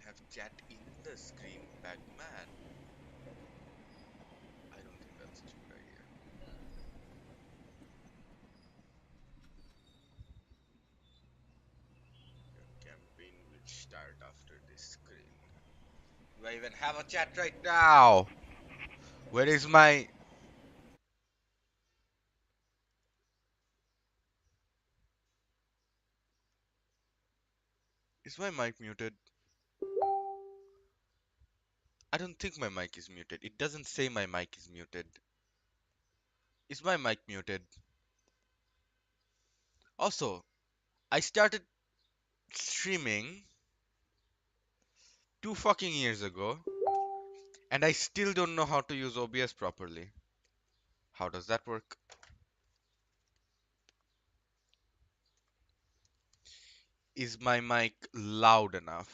have chat in the screen, Batman. I don't think that's a good idea. Your campaign will start after this screen. Do I even have a chat right now? Where is my... Is my mic muted? I don't think my mic is muted. It doesn't say my mic is muted. Is my mic muted? Also, I started streaming 2 fucking years ago, and I still don't know how to use OBS properly. How does that work? Is my mic loud enough?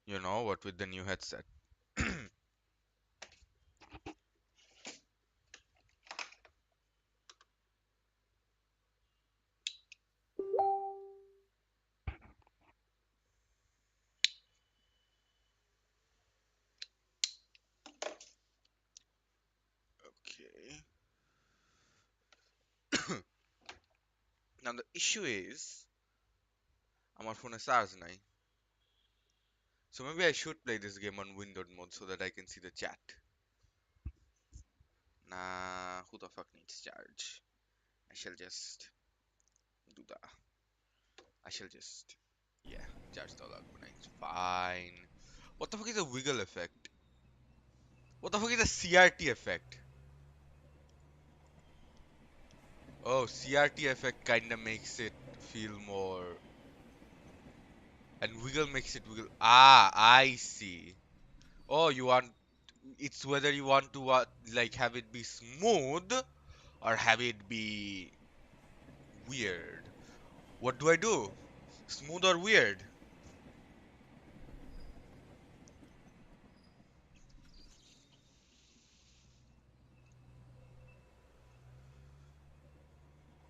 You know what, with the new headset? Okay. Now the issue is, আমার ফোনে charge নাই. So maybe I should play this game on windowed mode so that I can see the chat. Nah, who the fuck needs charge? I shall just do that. I shall just, yeah, charge the log when it's fine. What the fuck is a wiggle effect? What the fuck is a CRT effect? Oh, CRT effect kinda makes it feel more, and wiggle makes it wiggle. Ah, I see. Oh, you want, it's whether you want to like have it be smooth or have it be weird. What do I do? Smooth or weird?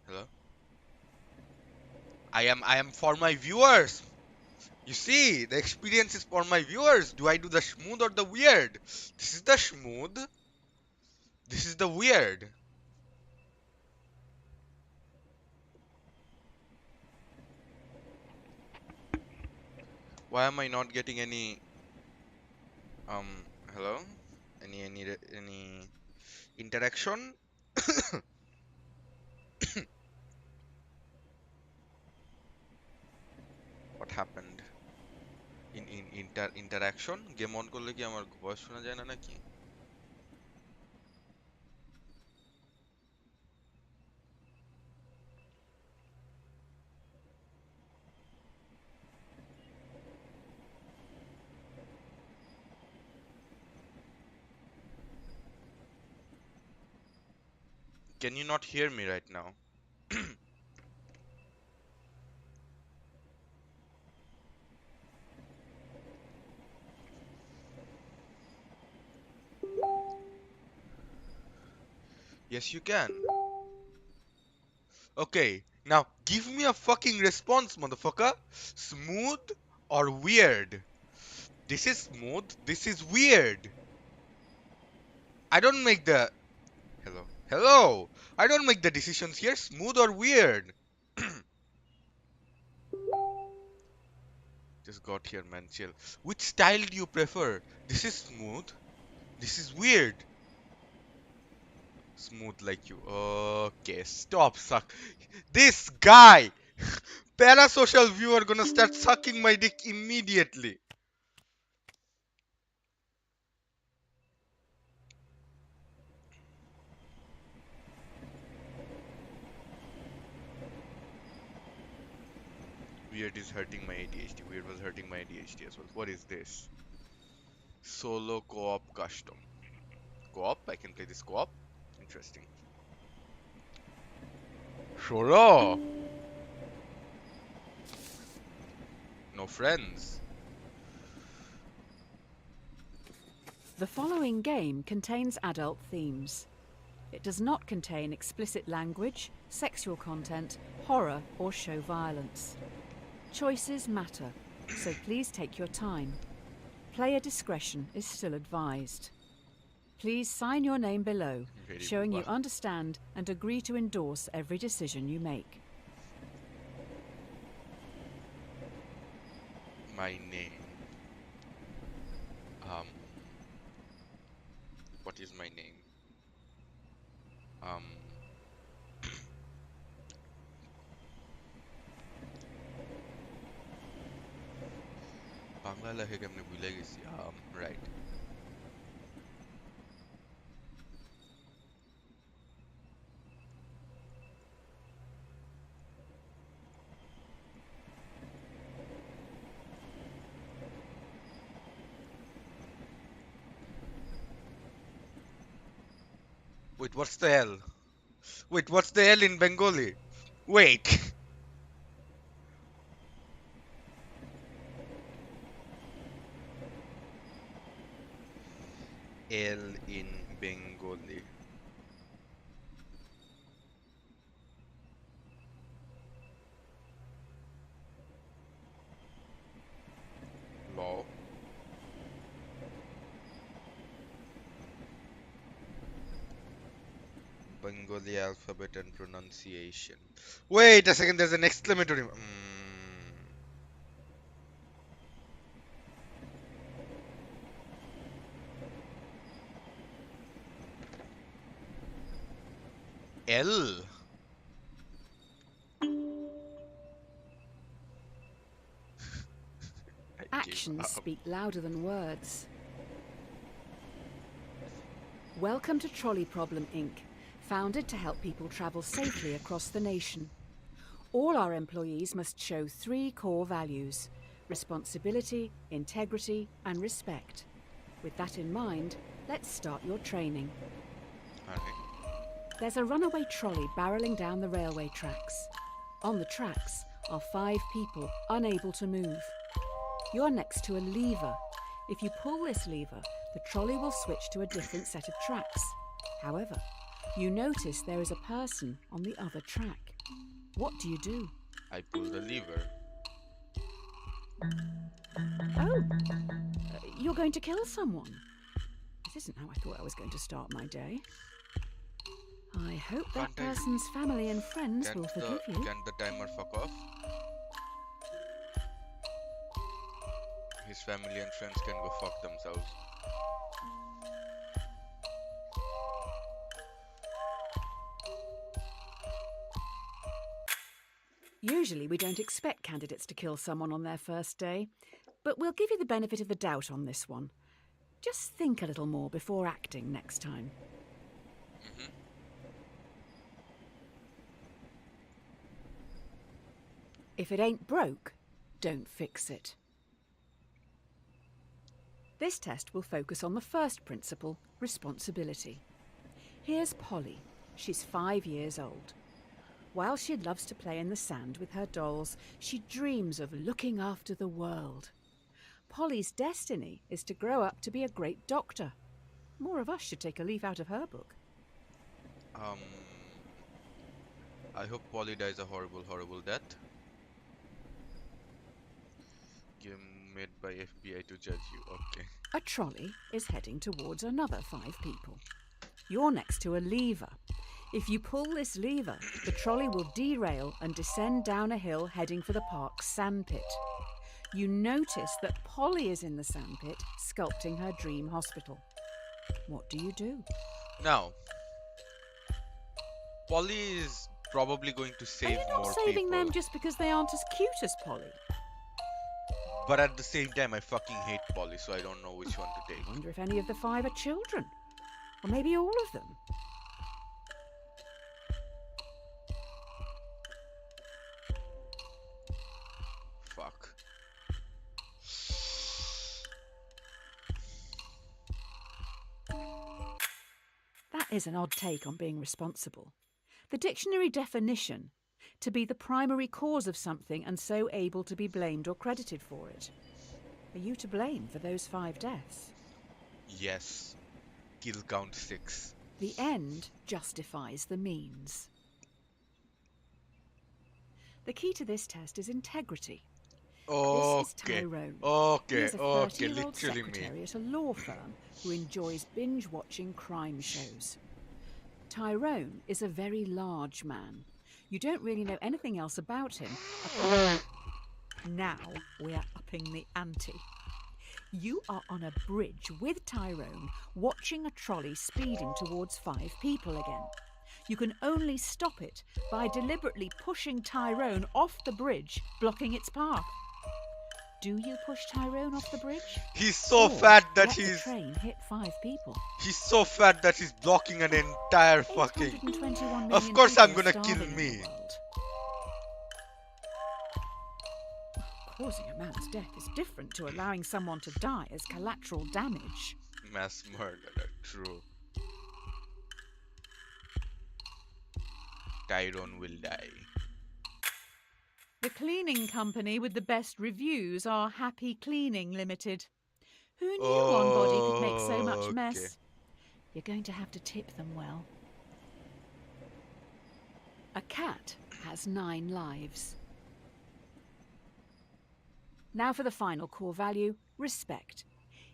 Hello? I am for my viewers. You see, the experience is for my viewers. Do I do the smooth or the weird? This is the smooth. This is the weird. Why am I not getting any um hello? Any interaction? What happened? Interaction? Game on করলে কি আমার voice শোনা যায় না নাকি? Can you not hear me right now? Yes, you can. Okay, now give me a fucking response, motherfucker. Smooth or weird? This is smooth, this is weird. I don't make the... Hello? Hello! I don't make the decisions here, smooth or weird. Just got here, man, chill. Which style do you prefer? This is smooth. This is weird. Smooth like you. Okay, stop suck. This guy! Parasocial viewer gonna start sucking my dick immediately. Weird is hurting my ADHD. Weird was hurting my ADHD as well. What is this? Solo co-op custom. Co-op? I can play this co-op? Interesting. Sure. No friends. The following game contains adult themes. It does not contain explicit language, sexual content, horror, or show violence. Choices matter, so please take your time. Player discretion is still advised. Please sign your name below, showing you understand and agree to endorse every decision you make. My name. What is my name? Bangla লেখে কেমনে ভুলে গেছি right. Wait, what's the L? Wait, what's the L in Bengali? Wait. L in Bengali. Law. Bengali alphabet and pronunciation. Wait a second, there's an exclamatory. L. Actions speak louder than words. Welcome to Trolley Problem Inc., founded to help people travel safely across the nation. All our employees must show 3 core values: responsibility, integrity, and respect. With that in mind, let's start your training. There's a runaway trolley barreling down the railway tracks. On the tracks are 5 people unable to move. You're next to a lever. If you pull this lever, the trolley will switch to a different set of tracks. However, you notice there is a person on the other track. What do you do? I pull the lever. Oh, you're going to kill someone. This isn't how I thought I was going to start my day. I hope that person's family and friends will forgive you. Can the timer fuck off? His family and friends can go fuck themselves. Usually we don't expect candidates to kill someone on their first day, but we'll give you the benefit of the doubt on this one. Just think a little more before acting next time. If it ain't broke, don't fix it. This test will focus on the first principle, responsibility. Here's Polly. She's 5 years old. While she loves to play in the sand with her dolls, she dreams of looking after the world. Polly's destiny is to grow up to be a great doctor. More of us should take a leaf out of her book. I hope Polly dies a horrible, horrible death. Made by FBI to judge you. Okay. A trolley is heading towards another 5 people. You're next to a lever. If you pull this lever, the trolley will derail and descend down a hill heading for the park's sandpit. You notice that Polly is in the sandpit, sculpting her dream hospital. What do you do? Now, Polly is probably going to save more people. Are you not saving them just because they aren't as cute as Polly? But at the same time, I fucking hate Polly, so I don't know which one to take. I wonder if any of the 5 are children. Or maybe all of them. Fuck. That is an odd take on being responsible. The dictionary definition: to be the primary cause of something and so able to be blamed or credited for it. Are you to blame for those 5 deaths? Yes. Kill count 6. The end justifies the means. The key to this test is integrity. This is Okay. Tyrone. He Okay. is a Okay. 30-year-old Literally me. secretary at a law firm who enjoys binge-watching crime shows. Tyrone is a very large man. You don't really know anything else about him. Now we are upping the ante. You are on a bridge with Tyrone, watching a trolley speeding towards 5 people again. You can only stop it by deliberately pushing Tyrone off the bridge, blocking its path. Do you push Tyrone off the bridge? He's so Or fat that let the train hit 5 people? he's blocking an entire fucking. 821 Of million course I'm people are gonna kill starving in me. the world. Causing a man's death is different to allowing someone to die as collateral damage. Mass murderer, true. Tyrone will die. The cleaning company with the best reviews are Happy Cleaning Limited. Who knew one body could make so much Okay. mess? You're going to have to tip them well. A cat has 9 lives. Now for the final core value, respect.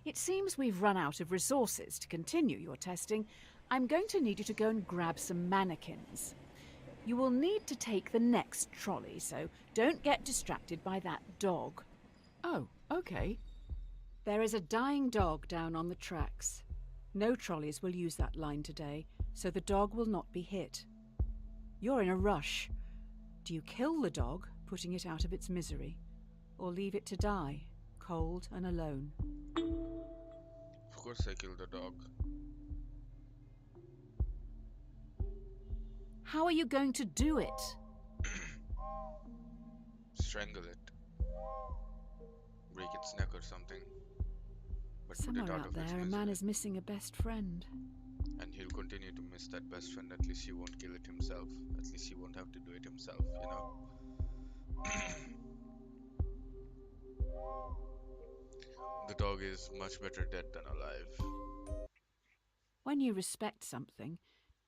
It seems we've run out of resources to continue your testing. I'm going to need you to go and grab some mannequins. You will need to take the next trolley, so don't get distracted by that dog. Oh, okay. There is a dying dog down on the tracks. No trolleys will use that line today, so the dog will not be hit. You're in a rush. Do you kill the dog, putting it out of its misery, or leave it to die, cold and alone? Of course I kill the dog. How are you going to do it? Strangle it. Break its neck or something. But put Somewhere it out out of its there, a man misery. is missing a best friend. And he'll continue to miss that best friend. At least he won't kill it himself. At least he won't have to do it himself, you know? The dog is much better dead than alive. When you respect something,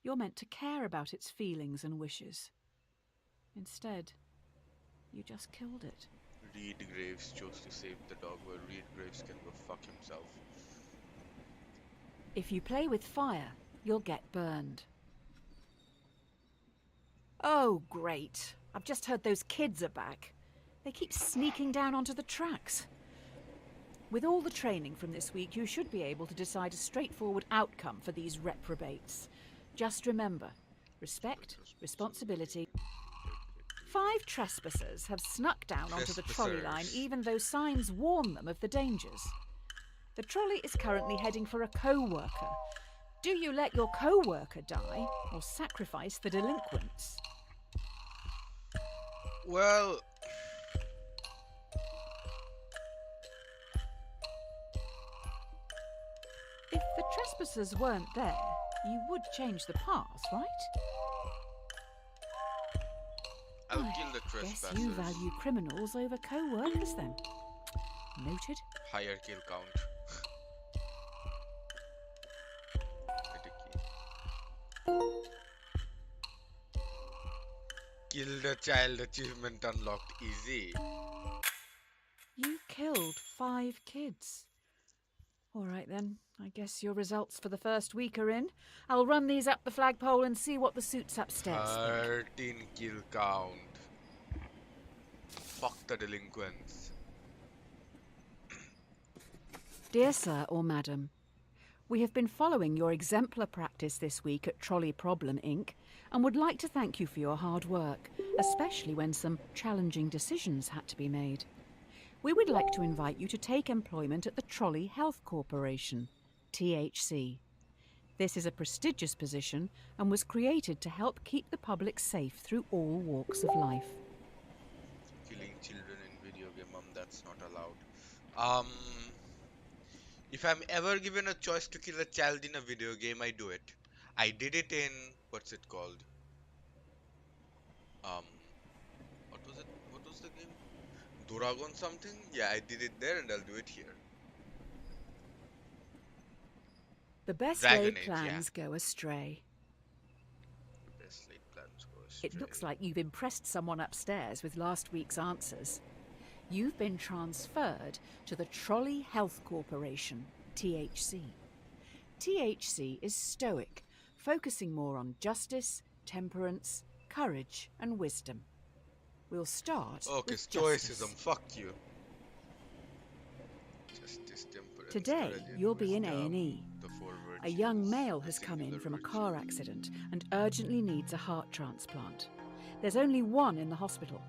you're meant to care about its feelings and wishes. Instead, you just killed it. Reed Graves chose to save the dog, where Reed Graves can go fuck himself. If you play with fire, you'll get burned. Oh, great. I've just heard those kids are back. They keep sneaking down onto the tracks. With all the training from this week, you should be able to decide a straightforward outcome for these reprobates. Just remember, respect, responsibility. 5 trespassers have snuck down onto the trolley line even though signs warn them of the dangers. The trolley is currently heading for a co-worker. Do you let your co-worker die or sacrifice the delinquents? Well, If the trespassers weren't there, you would change the path, right? I'll kill the Guess trespassers. you value criminals over co-workers then. Noted. Higher kill count. Get a key. Kill the child achievement unlocked easy. You killed 5 kids. All right then, I guess your results for the first week are in. I'll run these up the flagpole and see what the suits upstairs think. 13 kill count. Fuck the delinquents. Dear Sir or Madam, we have been following your exemplar practice this week at Trolley Problem Inc. and would like to thank you for your hard work, especially when some challenging decisions had to be made. We would like to invite you to take employment at the Trolley Health Corporation, THC. This is a prestigious position and was created to help keep the public safe through all walks of life. Killing children in video game, that's not allowed. If I'm ever given a choice to kill a child in a video game, I do it. I did it in, what's it called? What was it? What was the game? Doragon something? Yeah, I did it there and I'll do it here. The best Dragon laid Age, plans go astray. Best laid plans go astray. It looks like you've impressed someone upstairs with last week's answers. You've been transferred to the Trolley Health Corporation, THC. THC is stoic, focusing more on justice, temperance, courage, and wisdom. We'll start Okay, with stoicism. justice. Fuck you. Justice, temperance, Today, courage, and you'll be in wisdom. A&E. The four A virtues. young male The has come in singular from a virtue. car accident and urgently needs a heart transplant. There's only one in the hospital,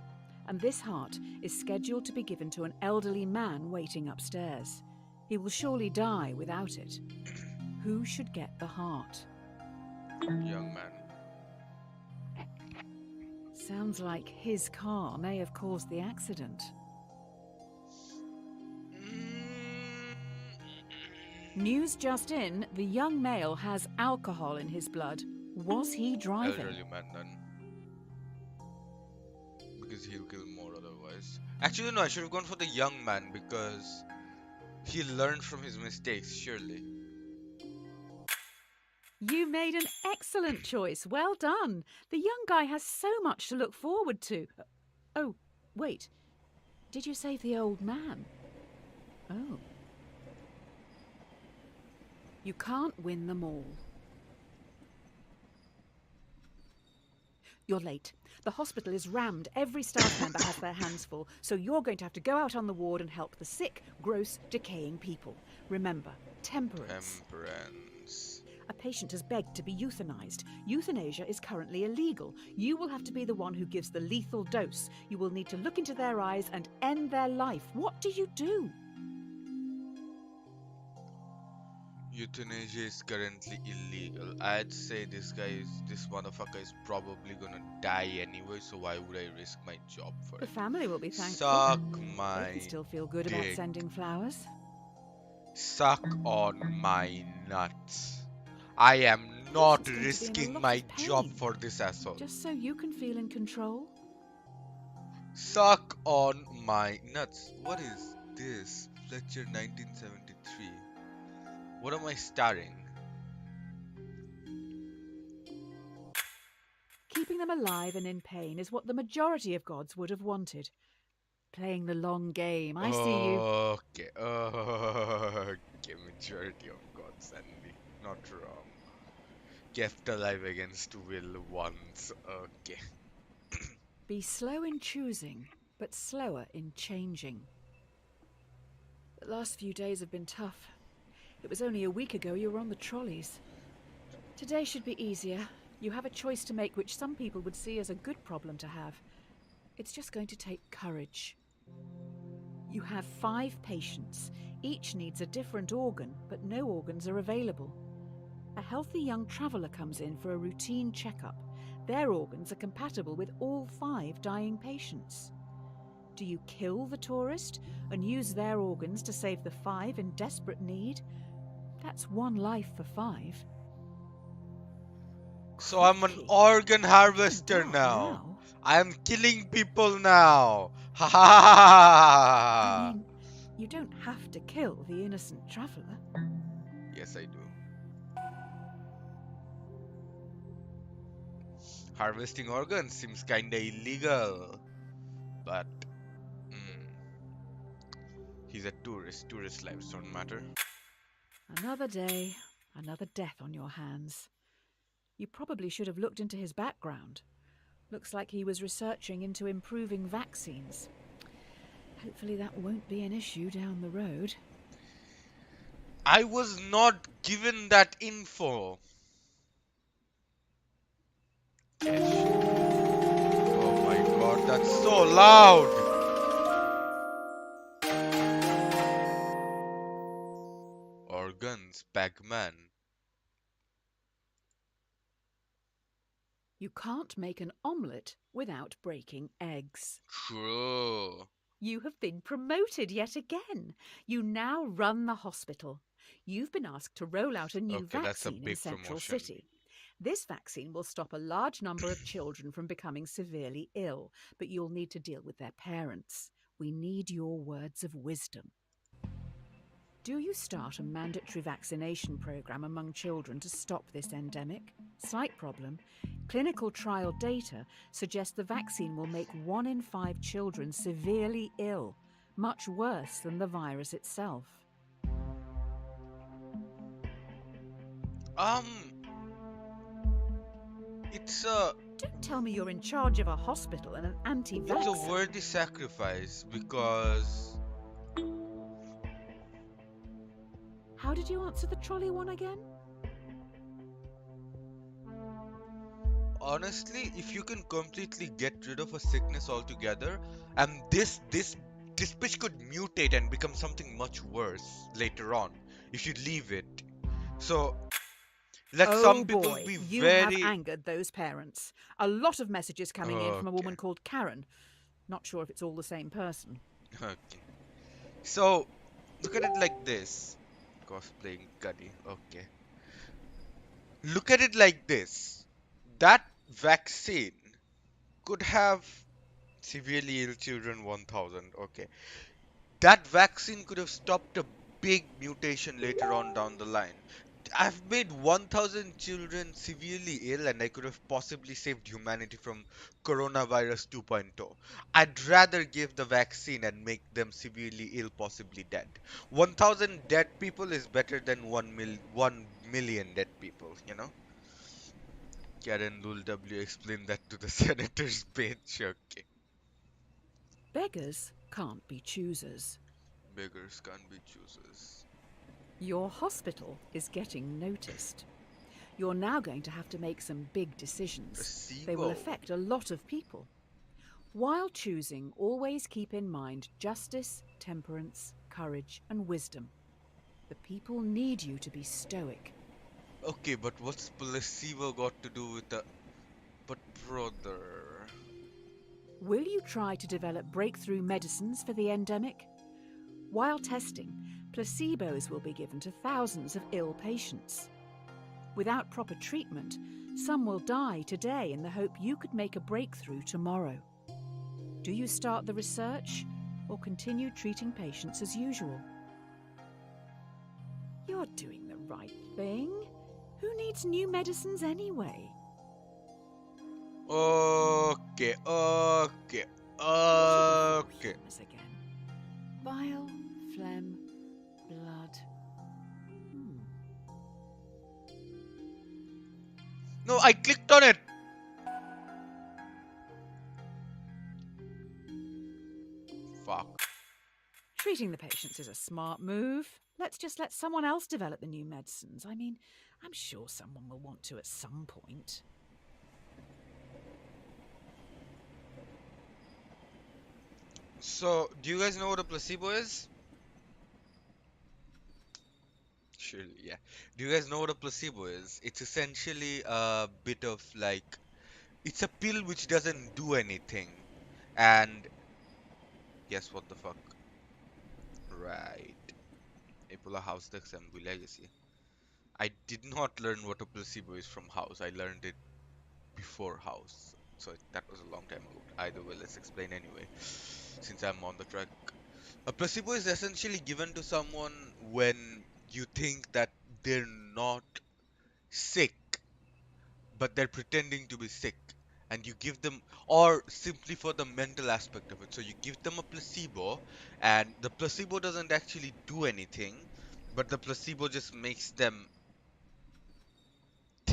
and this heart is scheduled to be given to an elderly man waiting upstairs. He will surely die without it. Who should get the heart? Young man. Sounds like his car may have caused the accident. News just in, the young male has alcohol in his blood. Was he driving? Elderly man then. Because he'll kill more otherwise. Actually, no, I should have gone for the young man because he learned from his mistakes, surely. You made an excellent choice. Well done. The young guy has so much to look forward to. Oh, wait. Did you save the old man? Oh. You can't win them all. You're late. The hospital is rammed. Every staff member has their hands full, so you're going to have to go out on the ward and help the sick, gross, decaying people. Remember, temperance. Temperance. A patient has begged to be euthanized. Euthanasia is currently illegal. You will have to be the one who gives the lethal dose. You will need to look into their eyes and end their life. What do you do? Euthanasia is currently illegal. I'd say this motherfucker is probably gonna die anyway, so why would I risk my job for The it? family will be thankful. Suck They my can still feel good about dick. sending flowers. Suck on my nuts. I am not Patient's going to be in a risking lot my of pain. job for this asshole. Just so you can feel in control. Suck on my nuts. What is this? Fletcher 1973. What am I starring? Keeping them alive and in pain is what the majority of gods would have wanted. Playing the long game. I see you. Okay. Okay. Majority of gods and me. Not wrong. Kept alive against will once. Okay. Be slow in choosing, but slower in changing. The last few days have been tough. It was only a week ago you were on the trolleys. Today should be easier. You have a choice to make which some people would see as a good problem to have. It's just going to take courage. You have 5 patients. Each needs a different organ, but no organs are available. A healthy young traveller comes in for a routine checkup. Their organs are compatible with all 5 dying patients. Do you kill the tourist and use their organs to save the 5 in desperate need? That's 1 life for 5. So I'm an Crikey. organ harvester What now. I am killing people now. Ha ha ha ha I ha. mean, you don't have to kill the innocent traveller. Yes, I do. Harvesting organs seems kinda illegal, but he's a tourist. Tourist lives don't matter. Another day, another death on your hands. You probably should have looked into his background. Looks like he was researching into improving vaccines. Hopefully that won't be an issue down the road. I was not given that info. Oh my god, that's so loud! Organs, Pac-Man. You can't make an omelette without breaking eggs. True. You have been promoted yet again. You now run the hospital. You've been asked to roll out a new Okay, that's a vaccine in big Central promotion. City. This vaccine will stop a large number of children from becoming severely ill, but you'll need to deal with their parents. We need your words of wisdom. Do you start a mandatory vaccination program among children to stop this endemic? Slight problem. Clinical trial data suggest the vaccine will make 1 in 5 children severely ill. much worse than the virus itself. Um, it's a Don't tell me you're in charge of a hospital and an it's a anti-vaxxer. worthy sacrifice because How did you answer the trolley one again? honestly, if you can completely get rid of a sickness altogether, and this bitch could mutate and become something much worse later on if you leave it. So let Oh some people boy, be you have very angered those parents. A lot of messages coming in from a okay. woman called Karen. Not sure if it's all the same person. Okay. So look at it like this. Cosplaying Cuddy. Okay. Look at it like this. That vaccine could have severely ill children 1000. Okay. That vaccine could have stopped a big mutation later on down the line. I've made 1000 children severely ill and I could have possibly saved humanity from coronavirus 2.0. I'd rather give the vaccine and make them severely ill, possibly dead. 1000 dead people is better than 1 million dead people, you know? Karen Lul W explained that to the senator's bench. Okay. Beggars can't be choosers. Beggars can't be choosers. Your hospital is getting noticed. You're now going to have to make some big decisions. They will Placebo. affect a lot of people. While choosing, always keep in mind justice, temperance, courage, and wisdom. The people need you to be stoic. Okay, but what's placebo got to do with the... But brother... Will you try to develop breakthrough medicines for the endemic? While testing, placebos will be given to thousands of ill patients. Without proper treatment, some will die today in the hope you could make a breakthrough tomorrow. Do you start the research or continue treating patients as usual? You're doing the right thing. Who needs new medicines anyway? Okay, okay, What are the okay. forms again? Bile, phlegm, blood. Hmm. No, I clicked on it! Fuck. Treating the patients is a smart move. Let's just let someone else develop the new medicines. I mean, I'm sure someone will want to at some point. So, do you guys know what a placebo is? Surely, yeah. Do you guys know what a placebo is? It's essentially a bit of like... It's a pill which doesn't do anything. And... Guess what the fuck? Right. Ebola House the Assembly Legacy. I did not learn what a placebo is from House. I learned it before House. So that was a long time ago. Either way, let's explain anyway, since I'm on the track. A placebo is essentially given to someone when you think that they're not sick, but they're pretending to be sick. And you give them, or simply for the mental aspect of it. So you give them a placebo, and the placebo doesn't actually do anything, but the placebo just makes them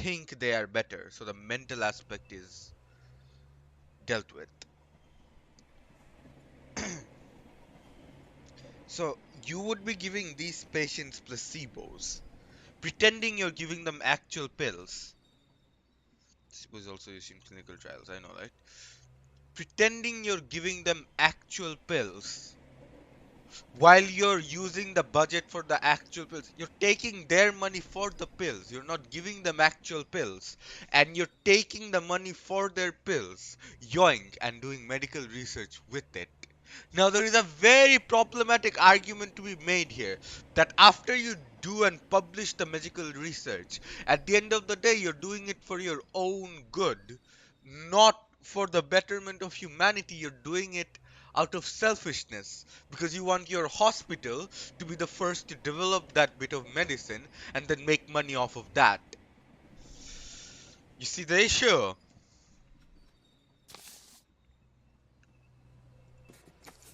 think they are better. So the mental aspect is dealt with. So you would be giving these patients placebos, pretending you're giving them actual pills. This was also used in clinical trials, I know, right? Pretending you're giving them actual pills while you're using the budget for the actual pills. You're taking their money for the pills. You're not giving them actual pills. And you're taking the money for their pills, yoink, and doing medical research with it. Now, there is a very problematic argument to be made here that after you do and publish the medical research, at the end of the day, you're doing it for your own good, not for the betterment of humanity. You're doing it out of selfishness because you want your hospital to be the first to develop that bit of medicine and then make money off of that. You see the issue?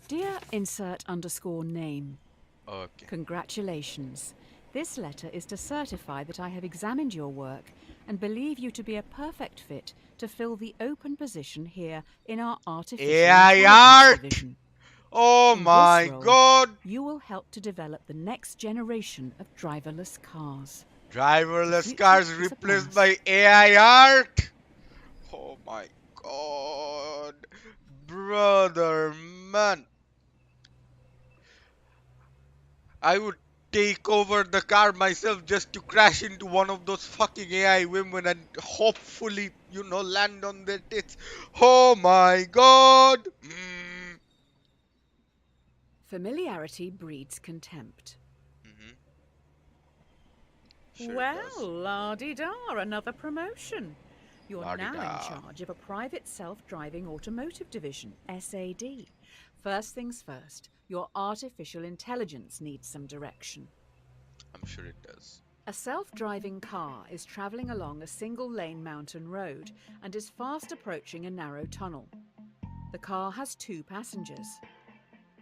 Dear insert underscore name. Okay. Congratulations. This letter is to certify that I have examined your work and believe you to be a perfect fit to fill the open position here in our artificial AI intelligence art! division. Oh In this my role, god! you will help to develop the next generation of driverless cars. Driverless The future cars is upon replaced us. by AI art? Oh my god. Brother, man. I would take over the car myself just to crash into one of those fucking AI women and hopefully, land on their tits. Oh my god. Familiarity breeds contempt. Mm-hmm. Sure it Well, does. la-di-da, another promotion. You're now in La-di-da. charge of a private self-driving automotive division, SAD. First things first, your artificial intelligence needs some direction. I'm sure it does. A self-driving car is travelling along a single-lane mountain road and is fast approaching a narrow tunnel. The car has 2 passengers.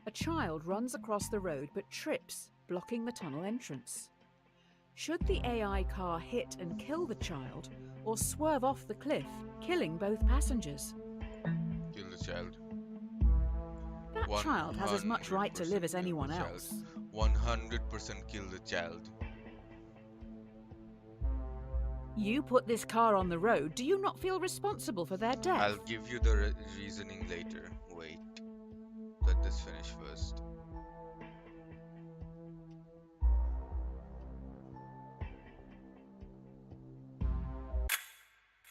A child runs across the road but trips, blocking the tunnel entrance. Should the AI car hit and kill the child, or swerve off the cliff, killing both passengers? Kill the child. That child has as much right to live as 100% kill anyone the child. else. 100% kill the child. You put this car on the road, do you not feel responsible for their death? I'll give you the reasoning later. Wait. Let this finish first.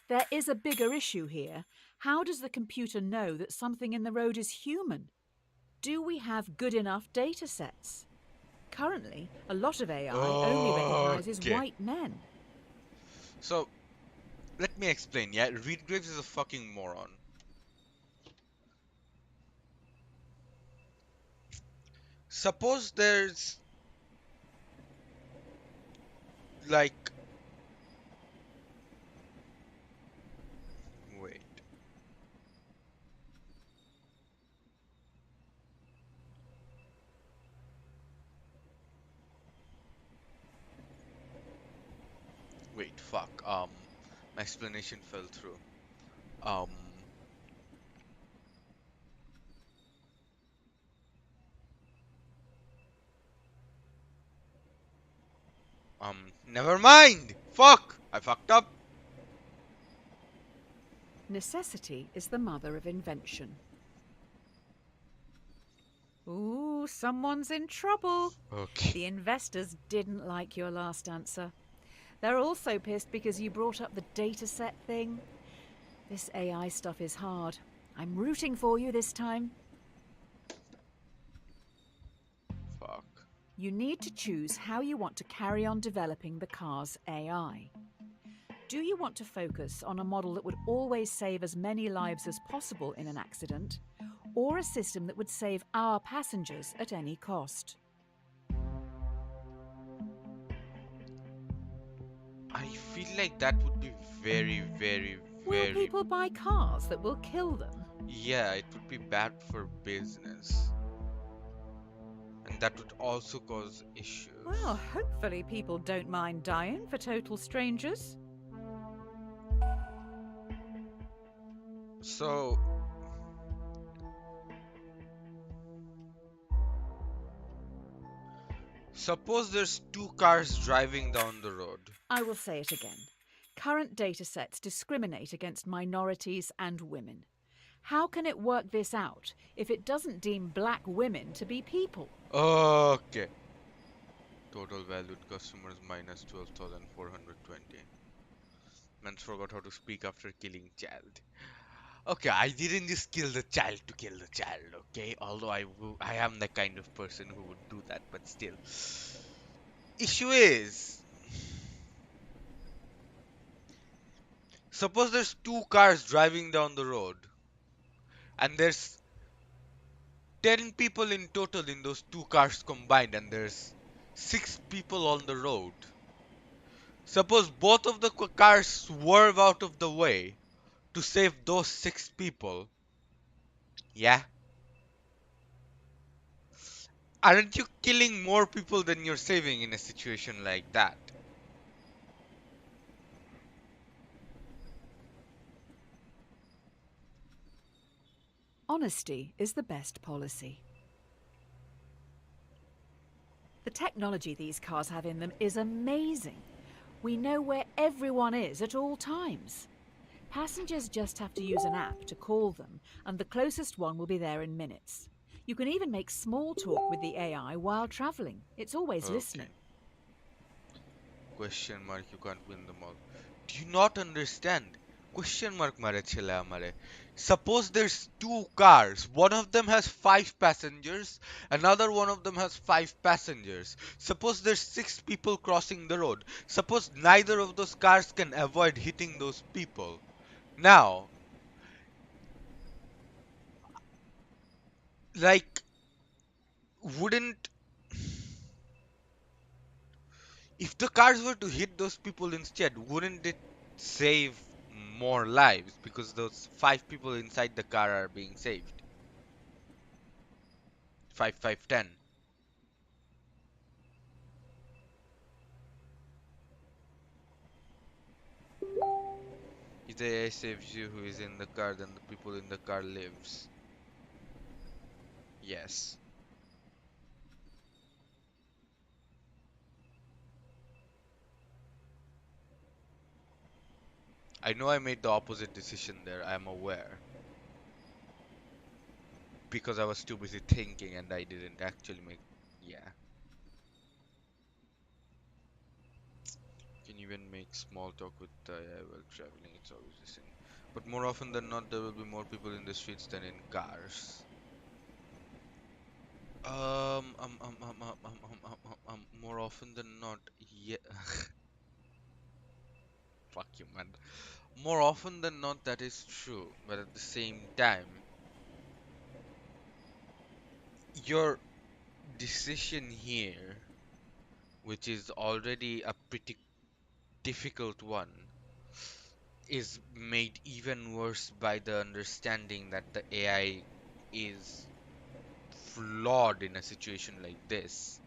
There is a bigger issue here. How does the computer know that something in the road is human? Do we have good enough data sets? Currently, a lot of AI only recognizes Okay. white men. So, let me explain, yeah? Reed Graves is a fucking moron. Suppose there's like wait. Wait, fuck. My explanation fell through. Um Never mind. Fuck. I fucked up. Necessity is the mother of invention. Ooh, someone's in trouble. Okay. The investors didn't like your last answer. They're also pissed because you brought up the dataset thing. This AI stuff is hard. I'm rooting for you this time. Fuck. You need to choose how you want to carry on developing the car's AI. Do you want to focus on a model that would always save as many lives as possible in an accident, or a system that would save our passengers at any cost? I feel like that would be very, very, Will very. people buy cars that will kill them? Yeah, it would be bad for business. And that would also cause issues. Well, hopefully people don't mind dying for total strangers. So, suppose there's 2 cars driving down the road. I will say it again. Current datasets discriminate against minorities and women. How can it work this out if it doesn't deem black women to be people? Okay. Total valued customers minus 12,420. Man's forgot how to speak after killing child. Okay, I didn't just kill the child to kill the child, okay? Although I am the kind of person who would do that, but still. Issue is, suppose there's 2 cars driving down the road, and there's 10 people in total in those 2 cars combined, and there's 6 people on the road. Suppose both of the cars swerve out of the way to save those 6 people. Yeah? Aren't you killing more people than you're saving in a situation like that? Honesty is the best policy. The technology these cars have in them is amazing. We know where everyone is at all times. Passengers just have to use an app to call them, and the closest one will be there in minutes. You can even make small talk with the AI while travelling. It's always Okay. listening. Question mark, you can't win them all. Do you not understand? Question mark mare chhele amare. Suppose there's two cars. One of them has 5 passengers. Another one of them has 5 passengers. Suppose there's 6 people crossing the road. Suppose neither of those cars can avoid hitting those people. Now, like, wouldn't if the cars were to hit those people instead, wouldn't it save more lives because those 5 people inside the car are being saved? 5, 5, 10. If the AI saves you who is in the car, then the people in the car lives. Yes. I know I made the opposite decision there, I'm aware. Because I was too busy thinking and I didn't actually make. Yeah. Can even make small talk with the AI while traveling, it's always the same. But more often than not, there will be more people in the streets than in cars. More often than not, yeah. Fuck you, man. More often than not, that is true. But at the same time, your decision here, which is already a pretty difficult one, is made even worse by the understanding that the AI is flawed in a situation like this.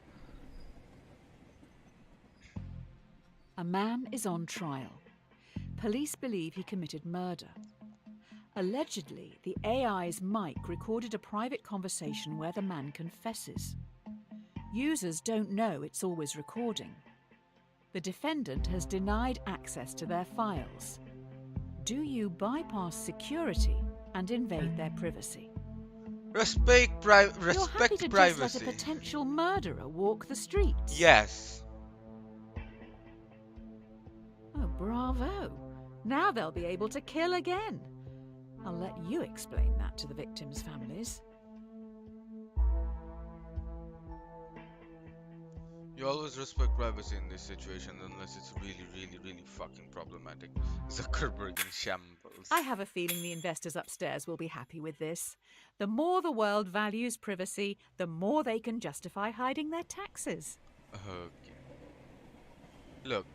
A man is on trial. Police believe he committed murder. Allegedly, the AI's mic recorded a private conversation where the man confesses. Users don't know it's always recording. The defendant has denied access to their files. Do you bypass security and invade their privacy? You're happy Respect to just let a privacy. potential murderer walk the streets? Yes. Oh, bravo. Now they'll be able to kill again. I'll let you explain that to the victims' families. You always respect privacy in these situations unless it's really, really, really fucking problematic. Zuckerberg in shambles. I have a feeling the investors upstairs will be happy with this. The more the world values privacy, the more they can justify hiding their taxes. Okay. Look,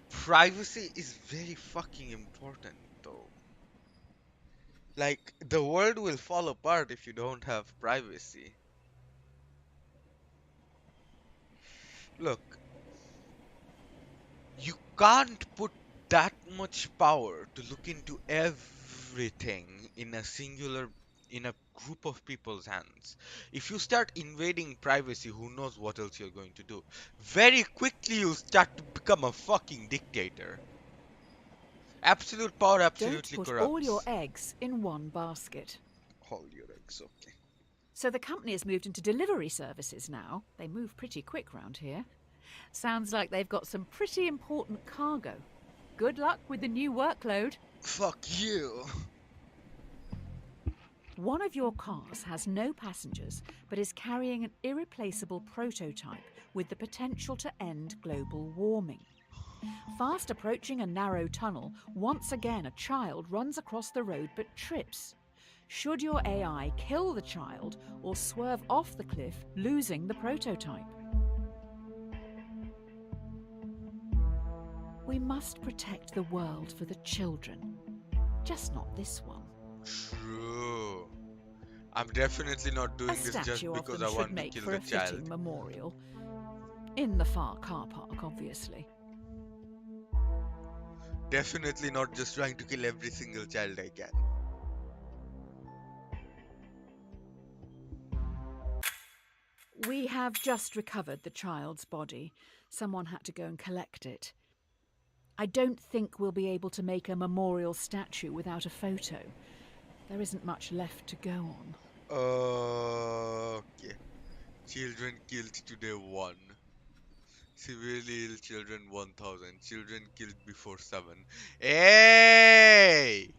privacy is very fucking important though. Like, the world will fall apart if you don't have privacy. Look, you can't put that much power to look into everything in a singular in a group of people's hands. If you start invading privacy, who knows what else you're going to do? Very quickly you'll start to become a fucking dictator. Absolute power Don't absolutely put all your corrupts. eggs in one basket. Hold your eggs, okay. So the company has moved into delivery services now. They move pretty quick round here. Sounds like they've got some pretty important cargo. Good luck with the new workload. Fuck you. One of your cars has no passengers but is carrying an irreplaceable prototype with the potential to end global warming. Fast approaching a narrow tunnel, once again a child runs across the road but trips. Should your AI kill the child or swerve off the cliff, losing the prototype? We must protect the world for the children, just not this one. True. I'm definitely not A doing this just statue of because them I should want to make kill for the a fitting child. memorial. In the far car park, obviously. Definitely not just trying to kill every single child I can. We have just recovered the child's body. Someone had to go and collect it. I don't think we'll be able to make a memorial statue without a photo. There isn't much left to go on. Okay. Children killed today 1. Severely ill children 1000. Children killed before 7. Hey!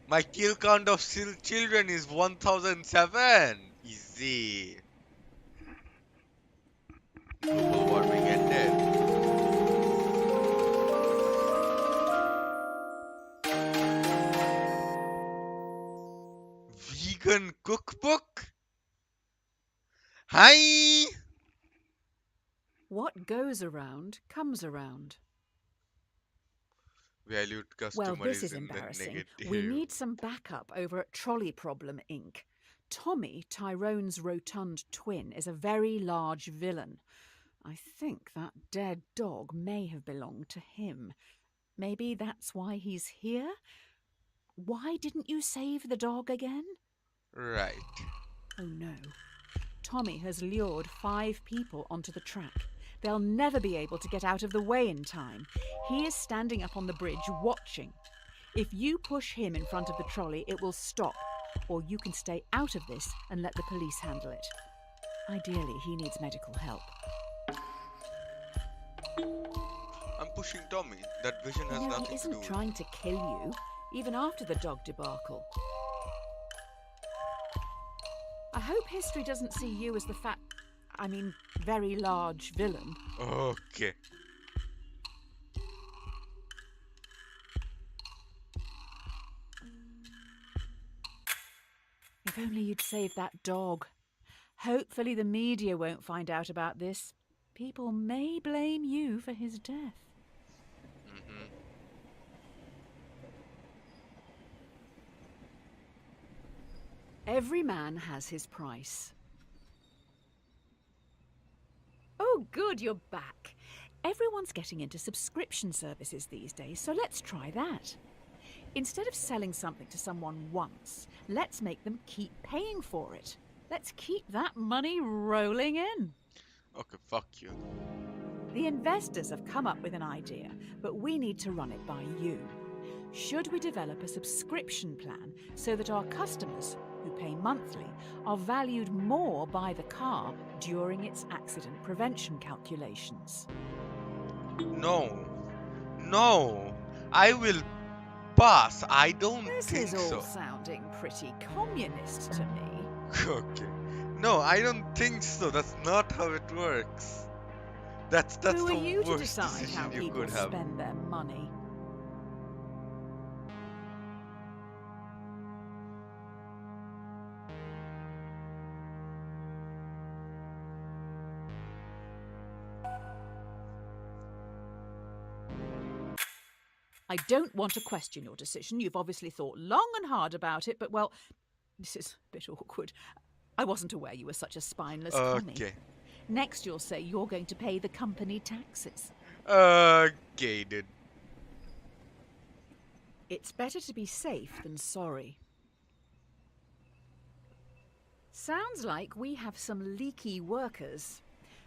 My kill count of children is 1007. Easy. Global warming ended. Vegan cookbook? Hi! What goes around comes around. Valued Well, customer this is is in the embarrassing. We negative. need some backup over at Trolley Problem Inc. Tommy, Tyrone's rotund twin, is a very large villain. I think that dead dog may have belonged to him. Maybe that's why he's here? Why didn't you save the dog again? Right. Oh no. Tommy has lured 5 people onto the track. They'll never be able to get out of the way in time. He is standing up on the bridge watching. If you push him in front of the trolley, it will stop. Or you can stay out of this and let the police handle it. Ideally, he needs medical help. I'm pushing Tommy. That vision has You know, he nothing to do isn't with trying to kill you, even after the dog debacle. I hope history doesn't see you as the very large villain. Okay. If only you'd saved that dog. Hopefully the media won't find out about this. People may blame you for his death. Mm-hmm. Every man has his price. Oh, good, you're back. Everyone's getting into subscription services these days, so let's try that. Instead of selling something to someone once, let's make them keep paying for it. Let's keep that money rolling in. Okay, fuck you. The investors have come up with an idea, but we need to run it by you. Should we develop a subscription plan so that our customers, who pay monthly, are valued more by the car during its accident prevention calculations? No. No. I will pass. I don't This think is all so. sounding pretty communist to me. Okay. No, I don't think so. That's not how it works. That's Who are the you to worst decide how decision you people could have. spend their money? I don't want to question your decision. You've obviously thought long and hard about it, but well, this is a bit awkward. I wasn't aware you were such a spineless commie. Okay. Next you'll say you're going to pay the company taxes. Okay, dude. It's better to be safe than sorry. Sounds like we have some leaky workers.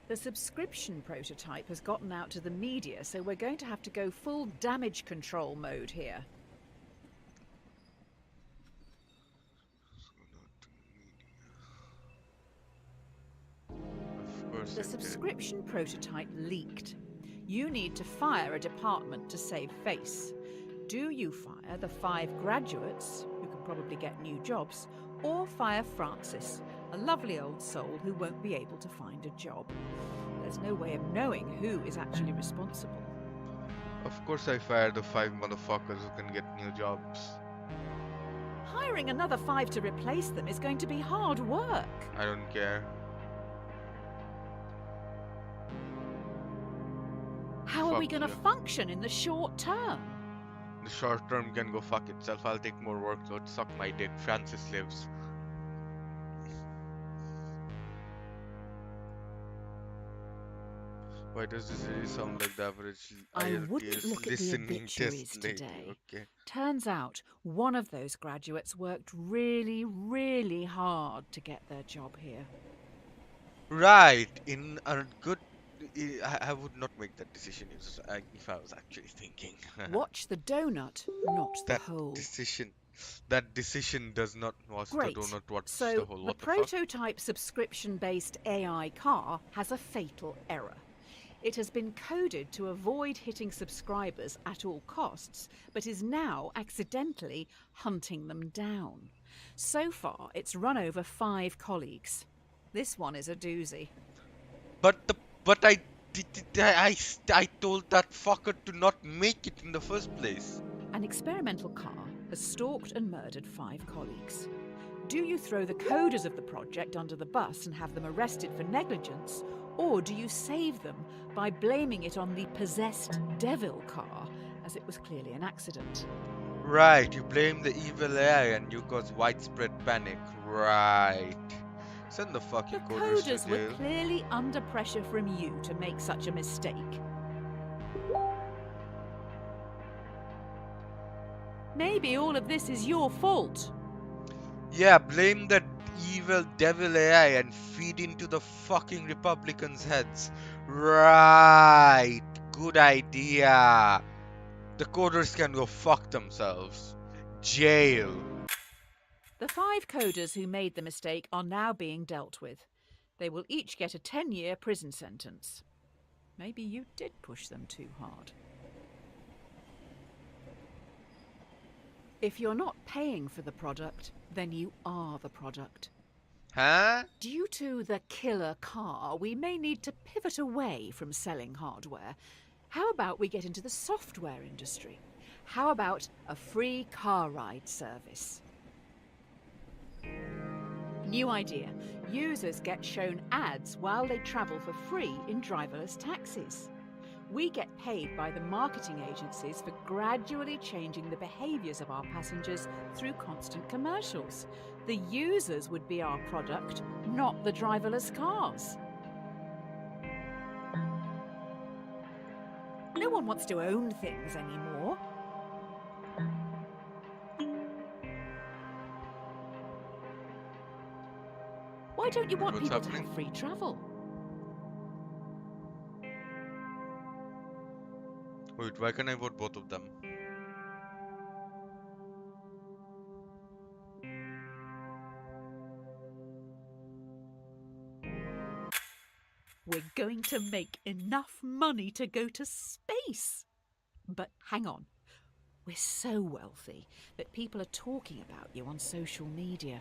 The subscription prototype has gotten out to the media, so we're going to have to go full damage control mode here. Of course The it did. subscription prototype leaked. You need to fire a department to save face. Do you fire the 5 graduates, who can probably get new jobs, or fire Francis, a lovely old soul who won't be able to find a job? There's no way of knowing who is actually responsible. Of course I fired the 5 motherfuckers who can get new jobs. Hiring another 5 to replace them is going to be hard work. I don't care. How are we Fuck going to you. function in the short term? The short term can go fuck itself. I'll take more workload. Suck my dick. Francis lives. Why does this really sound like the average I wouldn't IELTS look at the listening obituaries test lady? today. Okay. Turns out one of those graduates worked really, really hard to get their job here. Right. In a good, I would not make that decision if I was actually thinking. Watch the donut, not the That hole. decision, that decision does not watch the Great. donut, watch the So whole. the What the fuck? prototype subscription-based AI car has a fatal error. It has been coded to avoid hitting subscribers at all costs, but is now accidentally hunting them down. So far, it's run over 5 colleagues. This one is a doozy. But I told that fucker to not make it in the first place. An experimental car has stalked and murdered 5 colleagues. Do you throw the coders of the project under the bus and have them arrested for negligence, or do you save them by blaming it on the possessed devil car, as it was clearly an accident? Right, you blame the evil AI and you cause widespread panic. Right. Send the The fucking coders to coders were jail. clearly under pressure from you to make such a mistake. Maybe all of this is your fault. Yeah, blame the evil devil AI and feed into the fucking Republicans' heads. Right. Good idea. The coders can go fuck themselves. Jail. The 5 coders who made the mistake are now being dealt with. They will each get a 10-year prison sentence. Maybe you did push them too hard. If you're not paying for the product, then you are the product. Huh? Due to the killer car, we may need to pivot away from selling hardware. How about we get into the software industry? How about a free car ride service? New idea. Users get shown ads while they travel for free in driverless taxis. We get paid by the marketing agencies for gradually changing the behaviours of our passengers through constant commercials. The users would be our product, not the driverless cars. No one wants to own things anymore. Why don't you want What's people to happening? have free travel? Wait, why can't I vote both of them? We're going to make enough money to go to space. But hang on. We're so wealthy that people are talking about you on social media.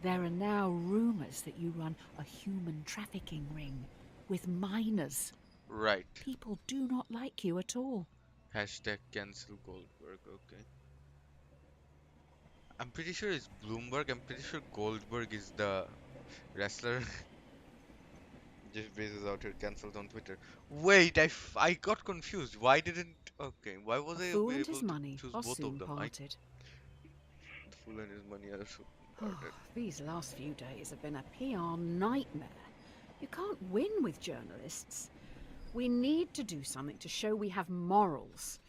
There are now rumours that you run a human trafficking ring with minors. Right. People do not like you at all. Hashtag cancel Goldberg. Okay. I'm pretty sure it's Bloomberg. I'm pretty sure Goldberg is the wrestler. Jeff Bezos out here cancelled on Twitter. Wait, I got confused. Why didn't... Okay, why was A I fool and able his to money choose are both soon of them? parted. The fool and his money are so Oh, parted. these last few days have been a PR nightmare. You can't win with journalists. We need to do something to show we have morals.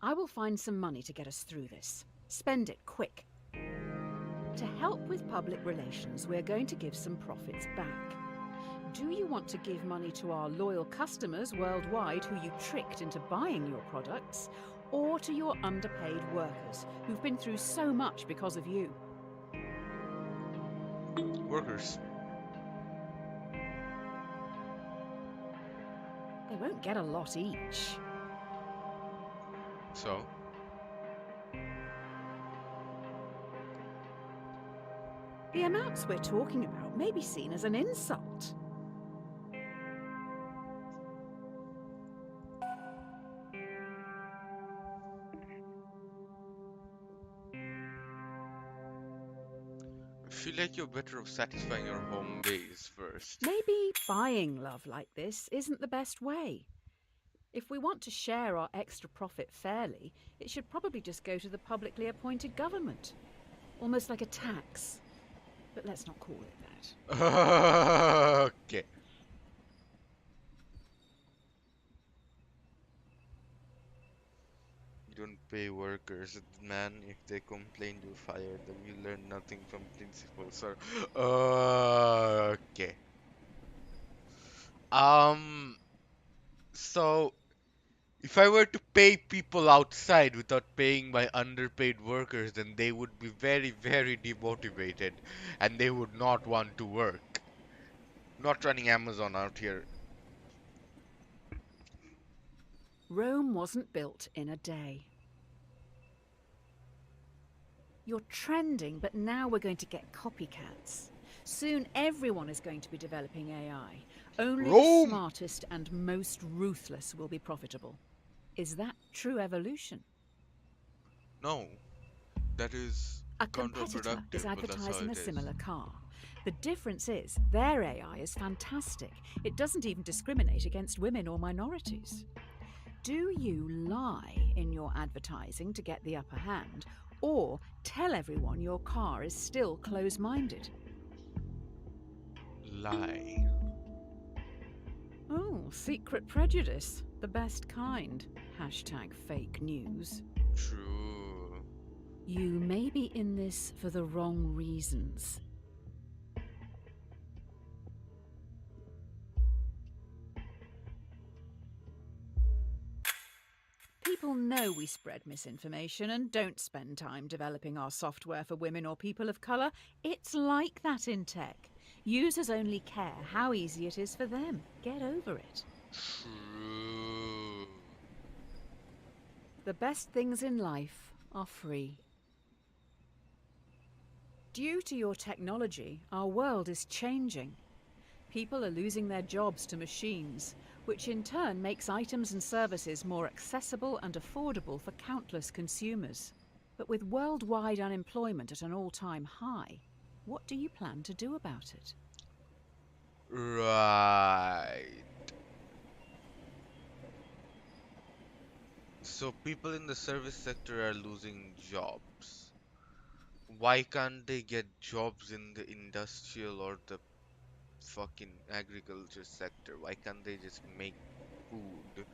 I will find some money to get us through this. Spend it quick. To help with public relations, we're going to give some profits back. Do you want to give money to our loyal customers worldwide who you tricked into buying your products, or to your underpaid workers who've been through so much because of you? Workers. They won't get a lot each. So? The amounts we're talking about may be seen as an insult. I feel like you're better off satisfying your home base first. Maybe buying love like this isn't the best way. If we want to share our extra profit fairly, it should probably just go to the publicly appointed government. Almost like a tax. But let's not call it that. Okay. don't pay workers, man. If they complain, you fire them. You learn nothing from principal, sir. Okay. Um. So, if I were to pay people outside without paying my underpaid workers, then they would be very, very demotivated, and they would not want to work. Not running Amazon out here. Rome wasn't built in a day. You're trending, but now we're going to get copycats. Soon everyone is going to be developing AI. Only the Rome! smartest and most ruthless will be profitable. Is that true evolution? No, that is A competitor is counterproductive, but that's how advertising it a is. similar car. The difference is their AI is fantastic. It doesn't even discriminate against women or minorities. Do you lie in your advertising to get the upper hand, or tell everyone your car is still close-minded? Lie. Oh, secret prejudice. The best kind. Hashtag fake news. True. You may be in this for the wrong reasons. People know we spread misinformation and don't spend time developing our software for women or people of colour. It's like that in tech. Users only care how easy it is for them. Get over it. True. The best things in life are free. Due to your technology, our world is changing. People are losing their jobs to machines, which in turn makes items and services more accessible and affordable for countless consumers. But with worldwide unemployment at an all-time high, what do you plan to do about it? Right. So people in the service sector are losing jobs. Why can't they get jobs in the industrial or the fucking agriculture sector? Why can't they just make food?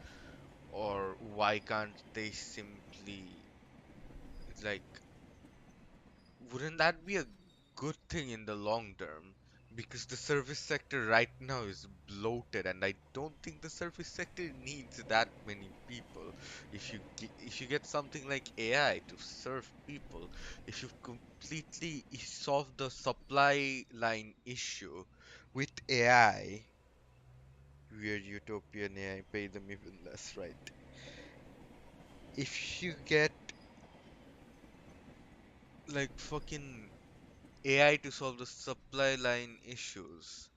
Or why can't they simply, like, wouldn't that be a good thing in the long term? Because the service sector right now is bloated, and I don't think the service sector needs that many people. If you get something like AI to serve people, if you completely solve the supply line issue with AI, weird utopian AI, pay them even less, right? If you get like fucking AI to solve the supply line issues,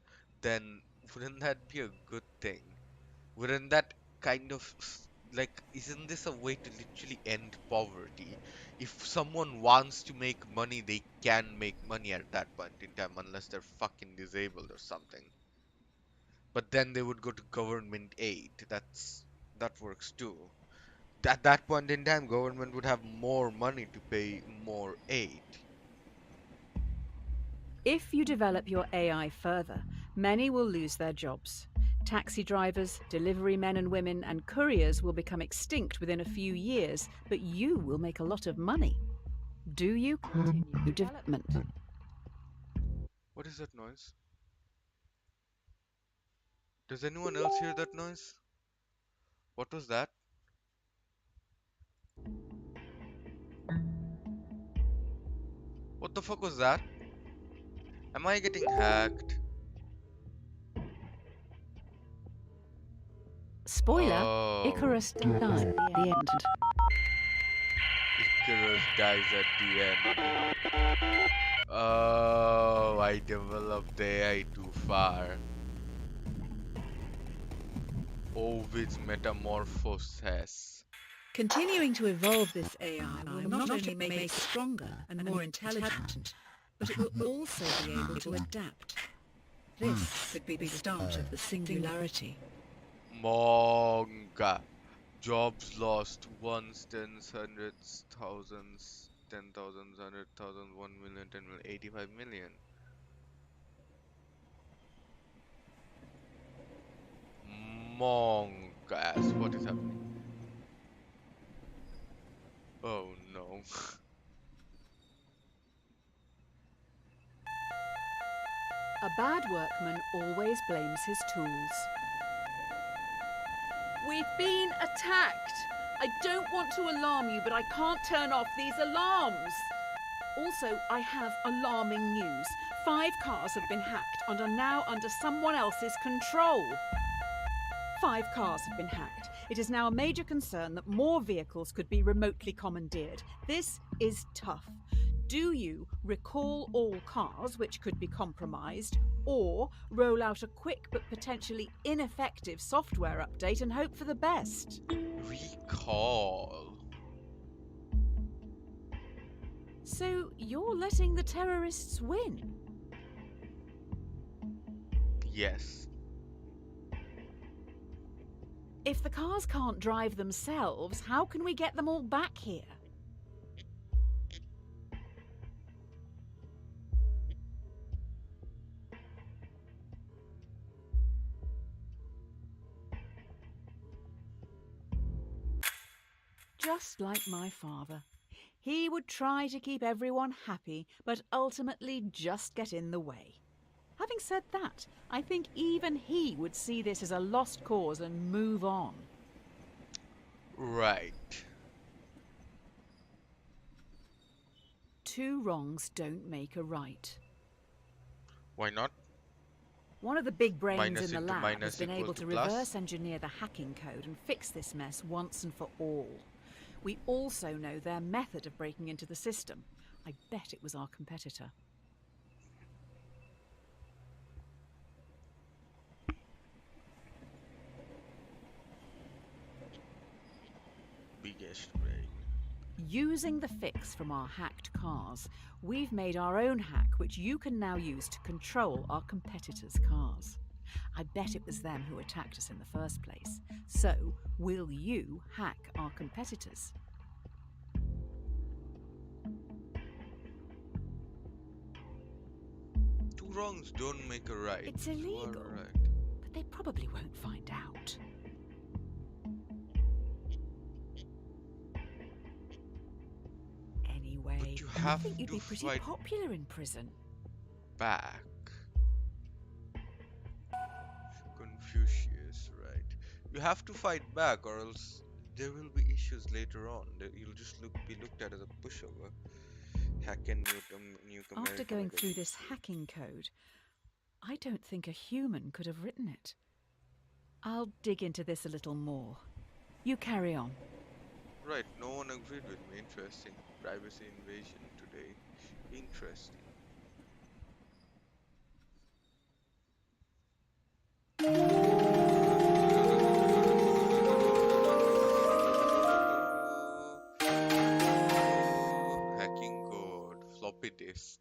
then wouldn't that be a good thing? Wouldn't that kind of like, isn't this a way to literally end poverty? If someone wants to make money, they can make money at that point in time, unless they're fucking disabled or something. But then they would go to government aid. That works too. At that point in time, government would have more money to pay more aid. If you develop your AI further, many will lose their jobs. Taxi drivers, delivery men and women, and couriers will become extinct within a few years, but you will make a lot of money. Do you continue development? What is that noise? Does anyone else hear that noise? What was that? What the fuck was that? Am I getting hacked? Spoiler, Oh, Icarus dies at the end. Icarus dies at the end. Oh, I developed the AI too far. Ovid's metamorphosis. Continuing to evolve this AI will not only make it stronger and more intelligent, but it will also be able to adapt. This could be the start of the singularity. Manga. Jobs lost ones, tens, hundreds, thousands, 10,000, 100,000, 1,000,000, 10,000,000, 85,000,000. Mongas. What is happening? A bad workman always blames his tools. We've been attacked. I don't want to alarm you, but I can't turn off these alarms. Also, I have alarming news. 5 cars have been hacked and are now under someone else's control. 5 cars have been hacked. It is now a major concern that more vehicles could be remotely commandeered. This is tough. Do you recall all cars which could be compromised, or roll out a quick but potentially ineffective software update and hope for the best? Recall. So you're letting the terrorists win? Yes. If the cars can't drive themselves, how can we get them all back here? Just like my father. He would try to keep everyone happy, but ultimately just get in the way. Having said that, I think even he would see this as a lost cause and move on. Right. 2 wrongs don't make a right. Why not? One of the big brains Minus in the into lab minus has been equal able to to plus. reverse engineer the hacking code and fix this mess once and for all. We also know their method of breaking into the system. I bet it was our competitor. Biggest brain. Using the fix from our hacked cars, we've made our own hack which you can now use to control our competitors' cars. I bet it was them who attacked us in the first place. So, will you hack our competitors? Two wrongs don't make a right. It's You are illegal. right. But they probably won't find out. Anyway, But you I have think you'd to be pretty fight popular in prison. back. Confucius, right? You have to fight back, or else there will be issues later on. You'll just be looked at as a pushover. Hacking Nuke After America going through magazine this slave. hacking code, I don't think a human could have written it. I'll dig into this a little more. You carry on. Right, no one agreed with me. Interesting. Privacy invasion today. Interesting. Hacking code. Floppy disk.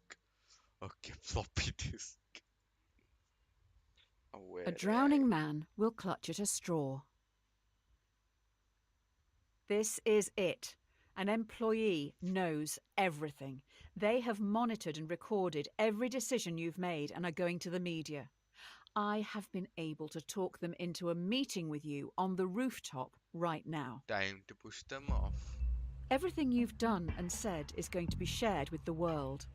Okay, floppy disk. A drowning man will clutch at a straw. This is it. An employee knows everything. They have monitored and recorded every decision you've made and are going to the media. I have been able to talk them into a meeting with you on the rooftop right now. Time to push them off. Everything you've done and said is going to be shared with the world.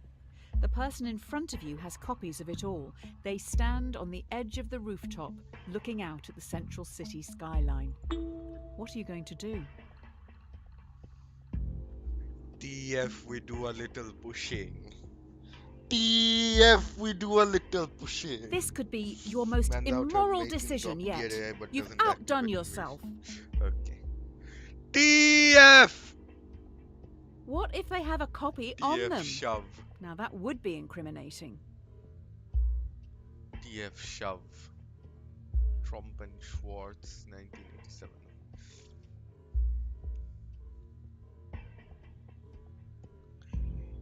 The person in front of you has copies of it all. They stand on the edge of the rooftop, looking out at the central city skyline. What are you going to do? TF, we do a little pushing. TF, we do a little pushing. This could be your most Man's out here immoral making decision top yet. tier AI, but You've doesn't outdone activate yourself. Okay. TF! What if they have a copy on TF them? shove. Now that would be incriminating. TF shove. Trump and Schwartz, 1987.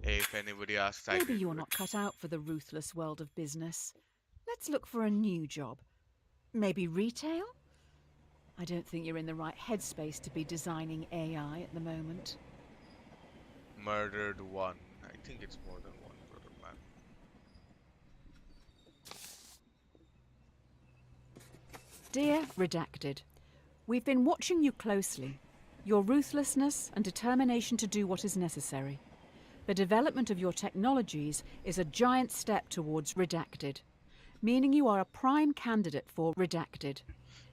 Hey, if anybody asks, I Maybe can you're do not it. cut out for the ruthless world of business. Let's look for a new job. Maybe retail? I don't think you're in the right headspace to be designing AI at the moment. Murdered one. I think it's more than one, brother man. Dear Redacted, we've been watching you closely. your ruthlessness and determination to do what is necessary. The development of your technologies is a giant step towards redacted, meaning you are a prime candidate for redacted.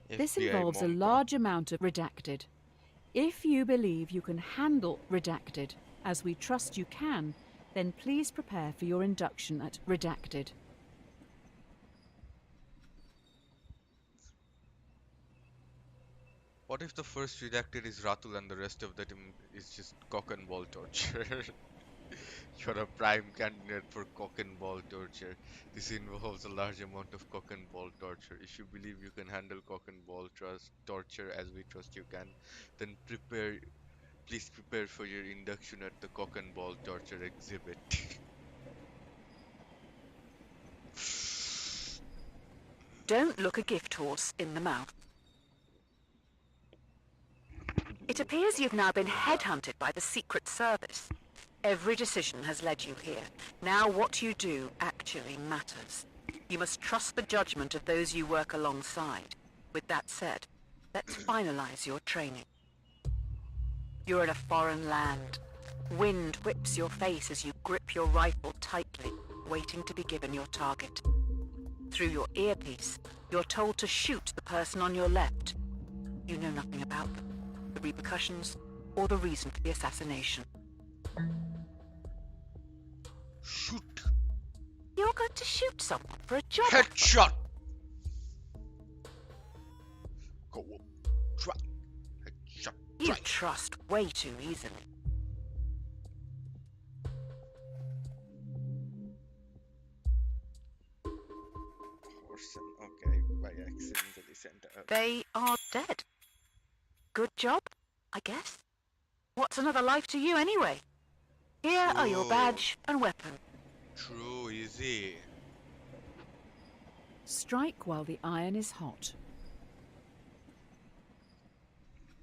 This FBI involves a Monka. large amount of redacted. If you believe you can handle redacted, as we trust you can, then please prepare for your induction at redacted. What if the first redacted is Ratul and the rest of the team is just cock and ball torture? You're a prime candidate for cock and ball torture. This involves a large amount of cock and ball torture. If you believe you can handle cock and ball torture as we trust you can, then please prepare for your induction at the cock and ball torture exhibit. Don't look a gift horse in the mouth. It appears you've now been headhunted by the Secret Service. Every decision has led you here. Now what you do actually matters. You must trust the judgment of those you work alongside. With that said, let's finalize your training. You're in a foreign land. Wind whips your face as you grip your rifle tightly, waiting to be given your target. Through your earpiece, you're told to shoot the person on your left. You know nothing about them, the repercussions, or the reason for the assassination. Shoot! You're going to shoot someone for a job. Headshot! Go up. Try. Headshot. You Try. trust way too easily. Person. Okay, by accidentally sent a... They are dead. Good job, I guess. What's another life to you anyway? Here are your True. badge and weapon. True, easy. Strike while the iron is hot.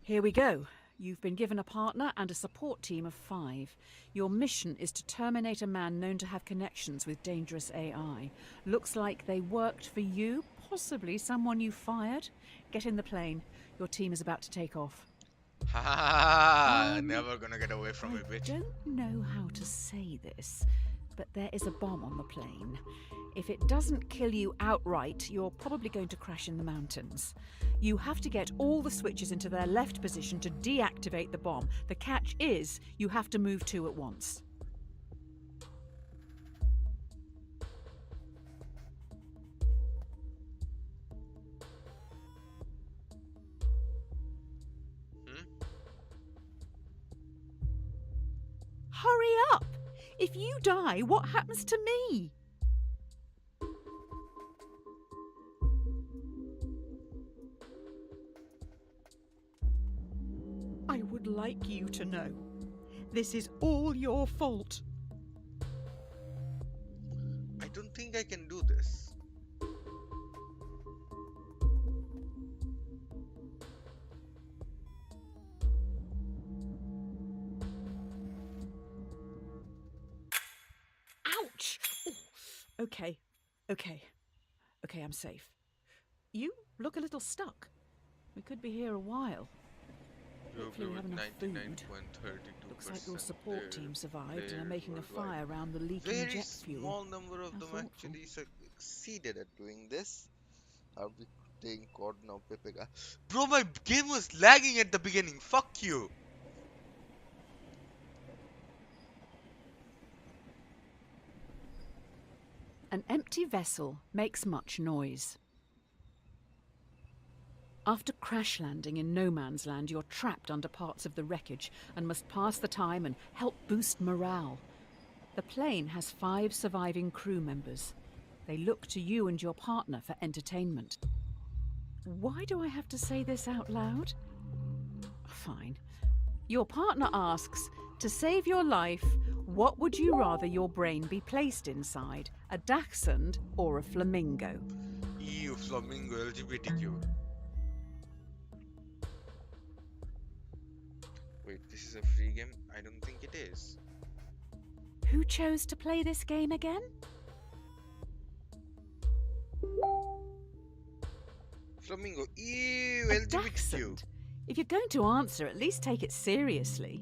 Here we go. You've been given a partner and a support team of 5. Your mission is to terminate a man known to have connections with dangerous AI. Looks like they worked for you, possibly someone you fired. Get in the plane. Your team is about to take off. Ha! Never gonna get away from I it, bitch. don't know how to say this, but there is a bomb on the plane. If it doesn't kill you outright, you're probably going to crash in the mountains. You have to get all the switches into their left position to deactivate the bomb. The catch is you have to move 2 at once. Hurry up! If you die, what happens to me? I would like you to know, this is all your fault. I don't think I can do this. Ouch! Oh, okay, I'm safe. You look a little stuck. We could be here a while. Hopefully we have enough food. 99.32%. Looks like your support team survived and are making a worldwide. fire around the leaking Very jet fuel. small number of How them thoughtful. actually succeeded at doing this. Are we playing COD now, Pepega? Bro, my game was lagging at the beginning. Fuck you. An empty vessel makes much noise. After crash landing in no man's land, you're trapped under parts of the wreckage and must pass the time and help boost morale. The plane has 5 surviving crew members. They look to you and your partner for entertainment. Why do I have to say this out loud? Fine. Your partner asks, to save your life, what would you rather your brain be placed inside, a dachshund or a flamingo? EU flamingo LGBTQ. Wait, this is a free game? I don't think it is. Who chose to play this game again? Flamingo. EU A LGBTQ. dachshund. If you're going to answer, at least take it seriously.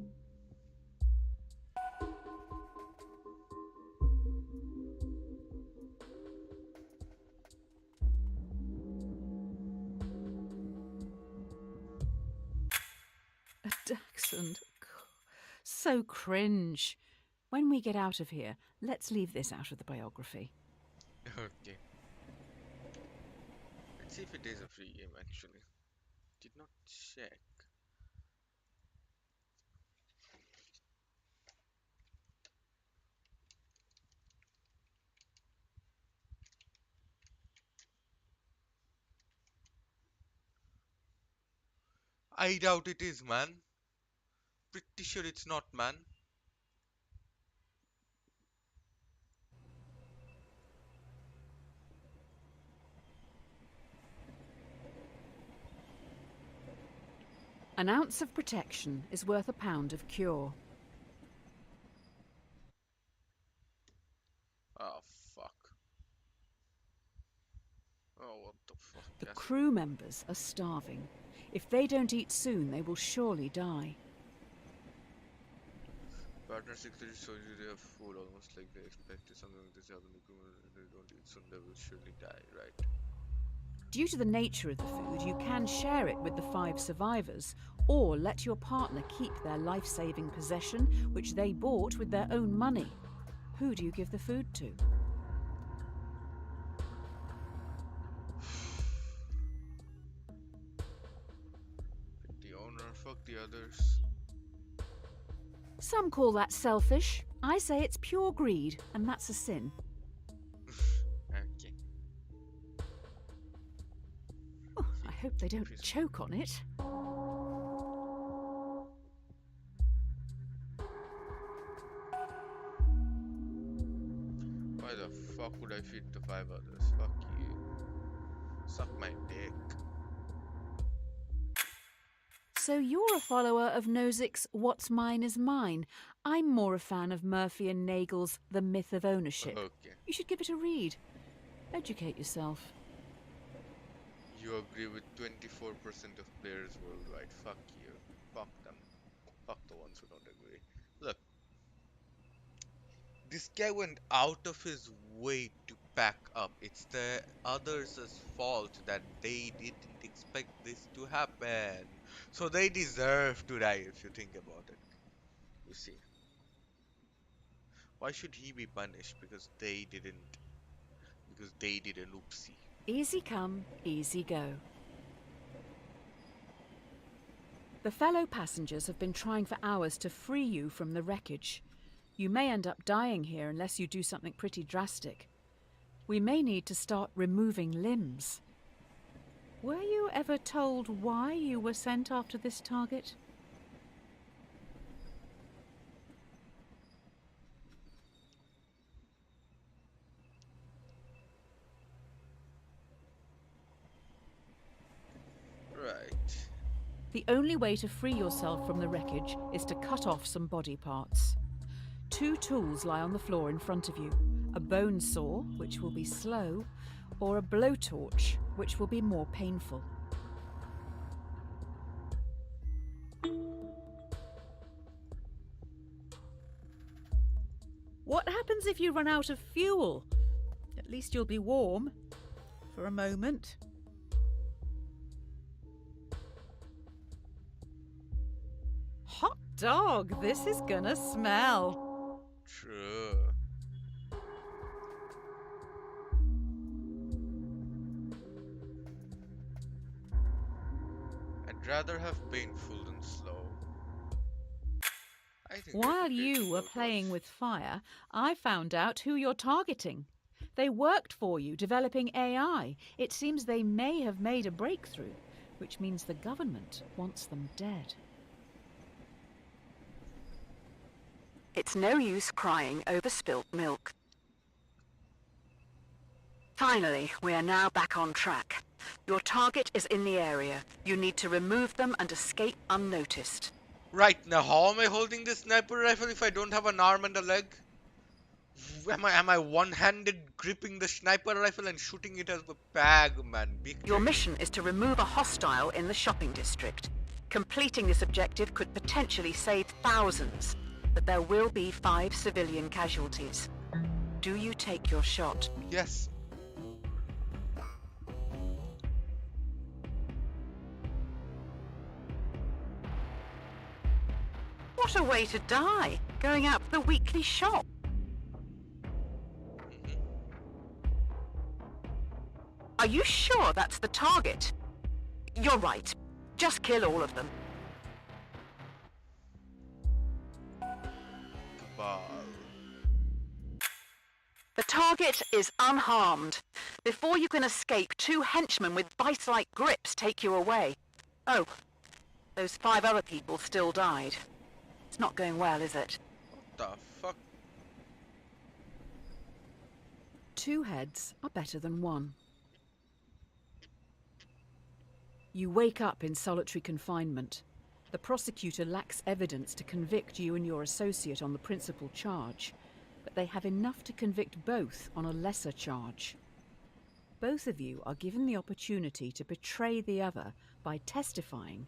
A dachshund. So cringe. When we get out of here, let's leave this out of the biography. Okay. Let's see if it is a free game actually. Did not check. I doubt it is, man. Pretty sure it's not, man. An ounce of protection is worth a pound of cure. Oh, fuck. Oh, what the fuck? The Yes. crew members are starving. If they don't eat soon, they will surely die. Partner 630 shows you they have food almost like they expected something like this happen. If they don't eat soon, they will surely die, right? Due to the nature of the food, you can share it with the 5 survivors, or let your partner keep their life-saving possession, which they bought with their own money. Who do you give the food to? Pick the owner, fuck the others. Some call that selfish. I say it's pure greed, and that's a sin. Okay. Oh, I hope they don't choke on it. Why the fuck would I feed the 5 others? Fuck you. Suck my dick. So you're a follower of Nozick's What's Mine is Mine. I'm more a fan of Murphy and Nagel's The Myth of Ownership. Okay. You should give it a read. Educate yourself. You agree with 24% of players worldwide. Fuck you. Fuck them. Fuck the ones who don't agree. Look. This guy went out of his way to pack up. It's the others' fault that they didn't expect this to happen. So they deserve to die if you think about it. You see. Why should he be punished? Because they didn't. Because they did an oopsie. Easy come, easy go. The fellow passengers have been trying for hours to free you from the wreckage. You may end up dying here unless you do something pretty drastic. We may need to start removing limbs. Were you ever told why you were sent after this target? Right. The only way to free yourself from the wreckage is to cut off some body parts. 2 tools lie on the floor in front of you. A bone saw, which will be slow, or a blowtorch, which will be more painful. What happens if you run out of fuel? At least you'll be warm. For a moment. Hot dog, this is gonna smell. True. I'd rather have painful than slow. I think While you were playing with fire, I found out who you're targeting. They worked for you, developing AI. It seems they may have made a breakthrough, which means the government wants them dead. It's no use crying over spilt milk. Finally, we are now back on track. Your target is in the area. You need to remove them and escape unnoticed. Right, now how am I holding this sniper rifle if I don't have an arm and a leg? Am I one-handed gripping the sniper rifle and shooting it as a bag, man? Your mission is to remove a hostile in the shopping district. Completing this objective could potentially save thousands, but there will be 5 civilian casualties. Do you take your shot? Yes. What a way to die, going out for the weekly shop. Are you sure that's the target? You're right. Just kill all of them. Cabal. The target is unharmed. Before you can escape, 2 henchmen with vice-like grips take you away. Oh, those 5 other people still died. It's not going well, is it? What the fuck? 2 heads are better than 1. You wake up in solitary confinement. The prosecutor lacks evidence to convict you and your associate on the principal charge, but they have enough to convict both on a lesser charge. Both of you are given the opportunity to betray the other by testifying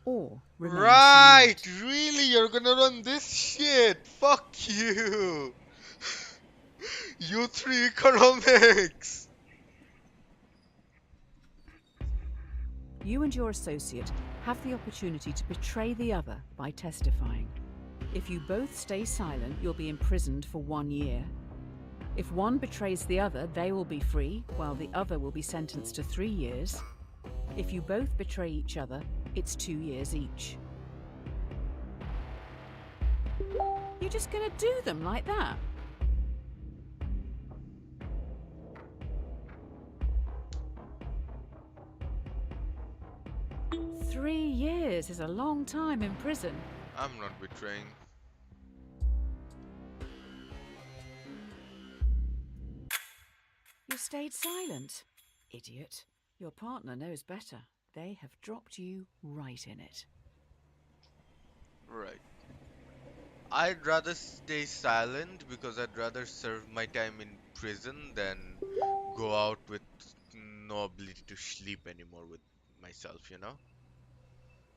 or remain Right! silent. Really? You're gonna run this shit? Fuck you! You 3 economics! You and your associate have the opportunity to betray the other by testifying. If you both stay silent, you'll be imprisoned for 1 year. If one betrays the other, they will be free, while the other will be sentenced to 3 years. If you both betray each other, it's 2 years each. You're just gonna do them like that? Three years is a long time in prison. I'm not betraying. You stayed silent. Idiot. Your partner knows better. They have dropped you right in it. Right. I'd rather stay silent because I'd rather serve my time in prison than go out with no ability to sleep anymore with myself, you know?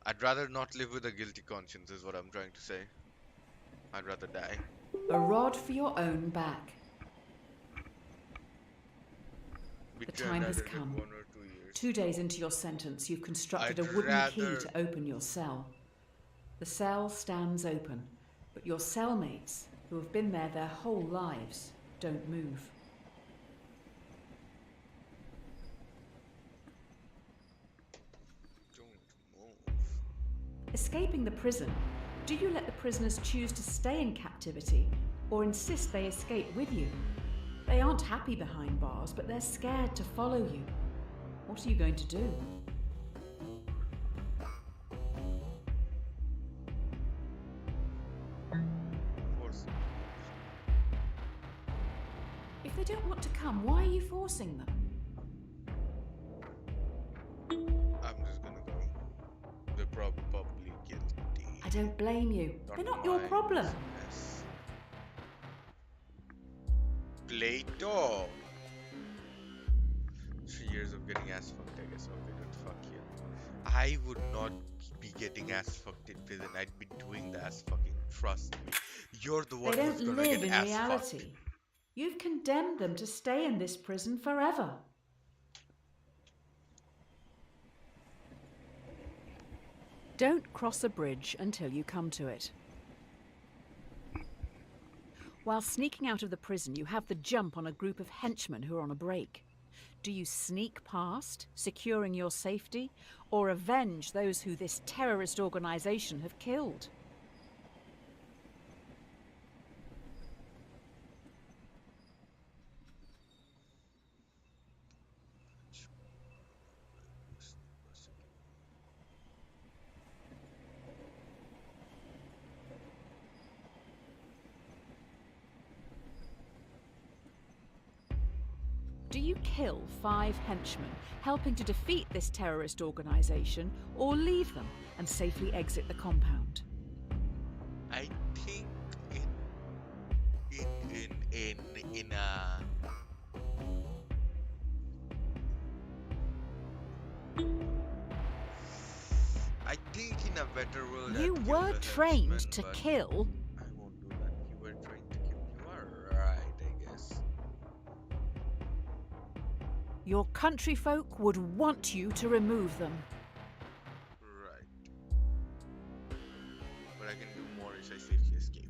I'd rather not live with a guilty conscience, is what I'm trying to say. I'd rather die. A rod for your own back. The Betray time has another in come. 1 or 2 years. 2 days into your sentence, you've constructed I'd a wooden key rather- to open your cell. The cell stands open, but your cellmates, who have been there their whole lives, don't move. Don't move. Escaping the prison, do you let the prisoners choose to stay in captivity or insist they escape with you? They aren't happy behind bars, but they're scared to follow you. What are you going to do? Force. If they don't want to come, why are you forcing them? I'm just gonna go. They're probably guilty. I don't blame you. They're not your my problem. business. Plato. 3 years of getting ass fucked, I guess. Okay, good. Fuck you. I would not be getting ass fucked in prison. I'd be doing the ass fucking. Trust me. You're the one They who's don't gonna live get in ass reality. fucked. You've condemned them to stay in this prison forever. Don't cross a bridge until you come to it. While sneaking out of the prison, you have the jump on a group of henchmen who are on a break. Do you sneak past, securing your safety, or avenge those who this terrorist organization have killed? Do you kill 5 henchmen, helping to defeat this terrorist organization, or leave them and safely exit the compound? I think in a I think a better world You I'd kill were the trained henchmen, to but kill. I won't do that. You were trained to kill. You are right, I guess. Your country folk would want you to remove them. Right. But I can do more if I safely escape.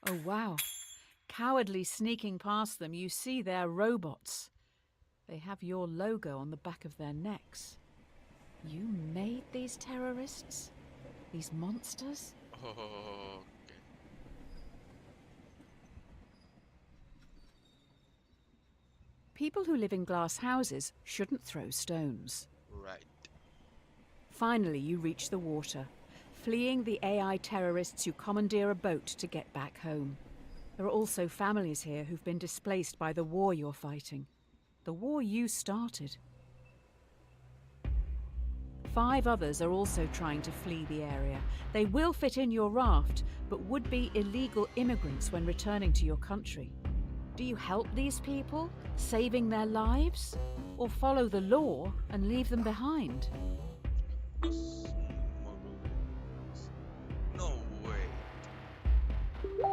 Oh wow. Cowardly sneaking past them, you see they're robots. They have your logo on the back of their necks. You made these terrorists? These monsters? Oh, okay. People who live in glass houses shouldn't throw stones. Right. Finally, you reach the water, fleeing the AI terrorists who commandeer a boat to get back home. There are also families here who've been displaced by the war you're fighting. The war you started. 5 others are also trying to flee the area. They will fit in your raft, but would be illegal immigrants when returning to your country. Do you help these people, saving their lives? Or follow the law and leave them behind? No way.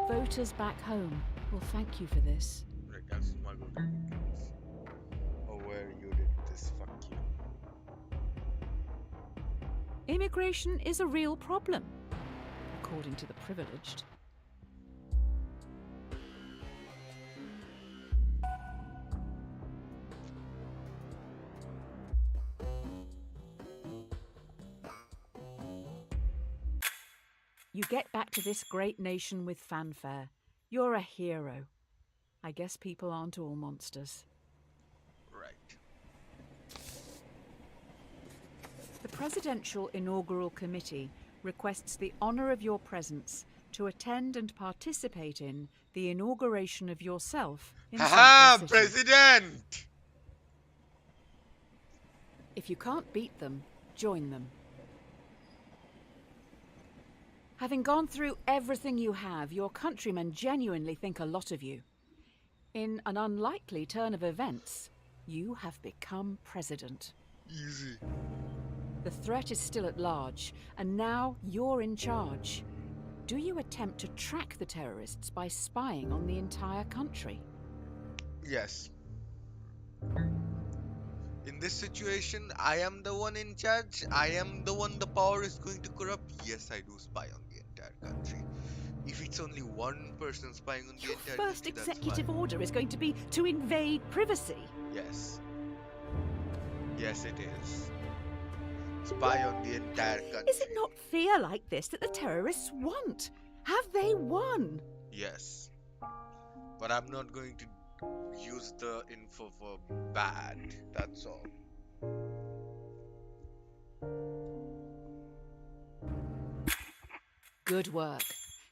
Voters back home will thank you for this. Right, I've smuggled immigrants. Oh, where you did this, fuck you. Immigration is a real problem, according to the privileged. You get back to this great nation with fanfare. You're a hero. I guess people aren't all monsters. Right. The Presidential Inaugural Committee requests the honour of your presence to attend and participate in the inauguration of yourself in Haha, Central City. President! If you can't beat them, join them. Having gone through everything you have, your countrymen genuinely think a lot of you. In an unlikely turn of events, you have become president. Easy. The threat is still at large, and now you're in charge. Do you attempt to track the terrorists by spying on the entire country? Yes. In this situation, I am the one in charge. I am the one the power is going to corrupt. Yes, I do spy on the entire country. If it's only one person spying on the Your entire first country, that's executive fine. order is going to be to invade privacy. Yes. Yes, it is. Spy on the entire country. Is it not fear like this that the terrorists want? Have they won? Yes. But I'm not going to use the info for bad. That's all. Good work.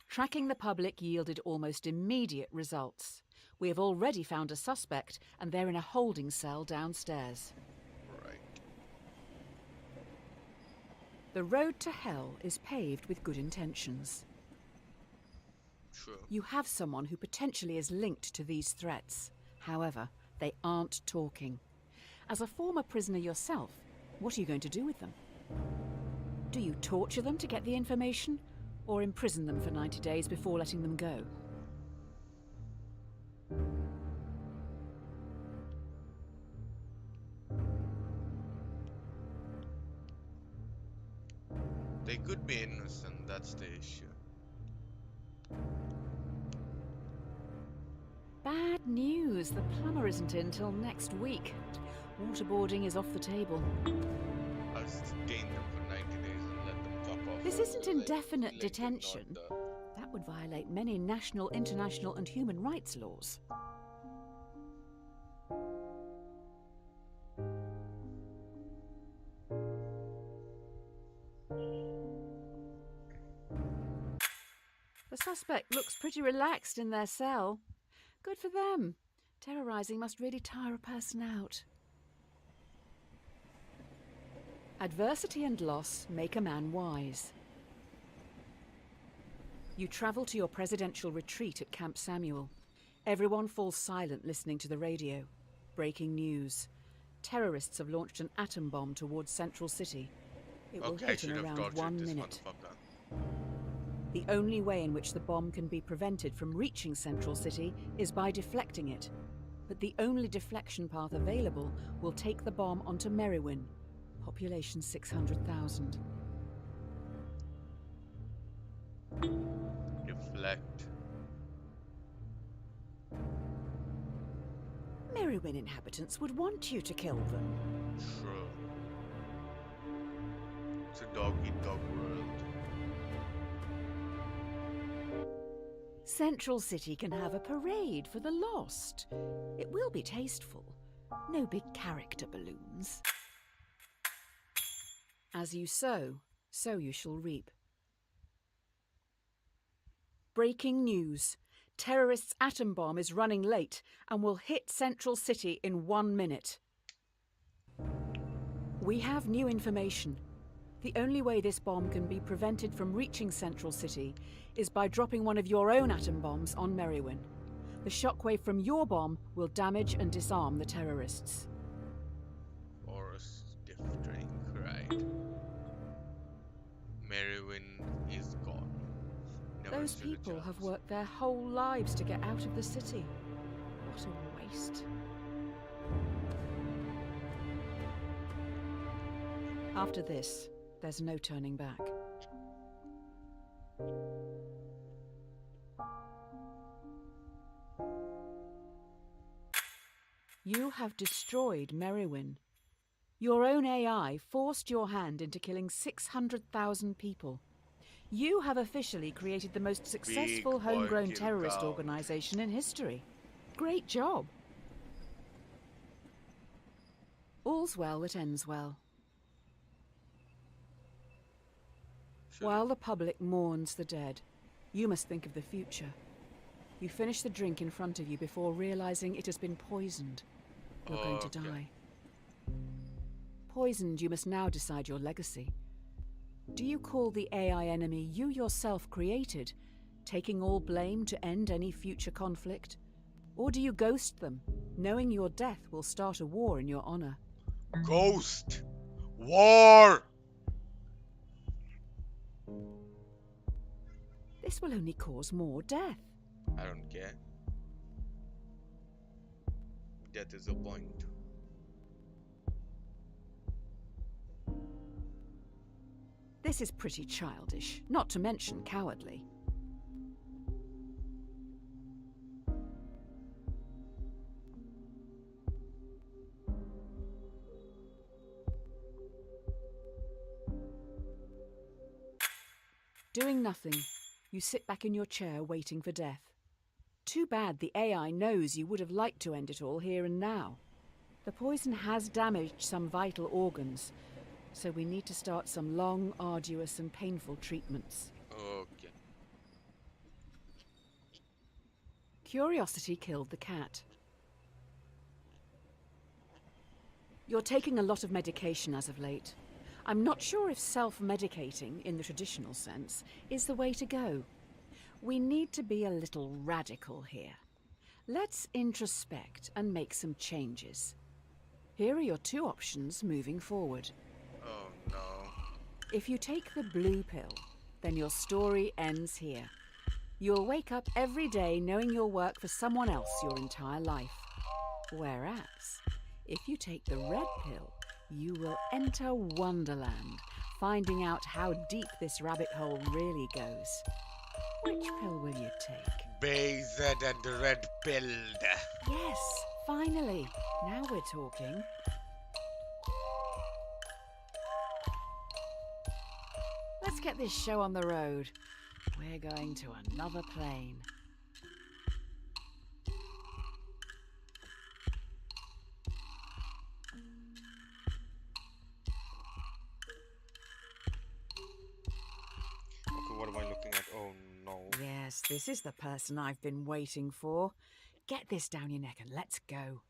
Tracking the public yielded almost immediate results. We have already found a suspect, and they're in a holding cell downstairs. Right. The road to hell is paved with good intentions. True. You have someone who potentially is linked to these threats. However, they aren't talking. As a former prisoner yourself, what are you going to do with them? Do you torture them to get the information, or imprison them for 90 days before letting them go? They could be innocent, that's the issue. Bad news. The plumber isn't in till next week. Waterboarding is off the table. I'll detain them for 90 days and let them fuck off. This isn't Like, indefinite like detention. they're not That would violate many national, international, and human rights laws. The suspect looks pretty relaxed in their cell. Good for them. Terrorizing must really tire a person out. Adversity and loss make a man wise. You travel to your presidential retreat at Camp Samuel. Everyone falls silent listening to the radio. Breaking news. Terrorists have launched an atom bomb towards Central City. It will Okay, I hit in should have around tortured 1 this minute. motherfucker. The only way in which the bomb can be prevented from reaching Central City is by deflecting it. But the only deflection path available will take the bomb onto Merriwin, population 600,000. Deflect. Merriwin inhabitants would want you to kill them. True. It's a dog-eat-dog world. Central City can have a parade for the lost. It will be tasteful. No big character balloons. As you sow, so you shall reap. Breaking news. Terrorists' atom bomb is running late and will hit Central City in 1 minute. We have new information. The only way this bomb can be prevented from reaching Central City is by dropping one of your own atom bombs on Merriwin. The shockwave from your bomb will damage and disarm the terrorists. Or a stiff drink, right? Merriwin is gone. Never Those stood a people have chance. worked their whole lives to get out of the city. What a waste. After this, there's no turning back. You have destroyed Merriwin. Your own AI forced your hand into killing 600,000 people. You have officially created the most successful Big boy homegrown kill terrorist count. organization in history. Great job. All's well that ends well. Sure. While the public mourns the dead, you must think of the future. You finish the drink in front of you before realizing it has been poisoned. You're going to Okay. die. Poisoned, you must now decide your legacy. Do you call the AI enemy you yourself created, taking all blame to end any future conflict? Or do you ghost them, knowing your death will start a war in your honor? Ghost! War! This will only cause more death. I don't care. Death is the point. This is pretty childish, not to mention cowardly. Doing nothing, you sit back in your chair waiting for death. Too bad the AI knows you would have liked to end it all here and now. The poison has damaged some vital organs, so we need to start some long, arduous and painful treatments. Okay. Curiosity killed the cat. You're taking a lot of medication as of late. I'm not sure if self-medicating, in the traditional sense, is the way to go. We need to be a little radical here. Let's introspect and make some changes. Here are your two options moving forward. Oh no. If you take the blue pill, then your story ends here. You'll wake up every day knowing you'll work for someone else your entire life. Whereas, if you take the red pill, you will enter Wonderland, finding out how deep this rabbit hole really goes. Which pill will you take? Bathed and red pilled. Yes, finally. Now we're talking. Let's get this show on the road. We're going to another plane. Okay, what am I looking at? Oh no. Yes, this is the person I've been waiting for. Get this down your neck and let's go.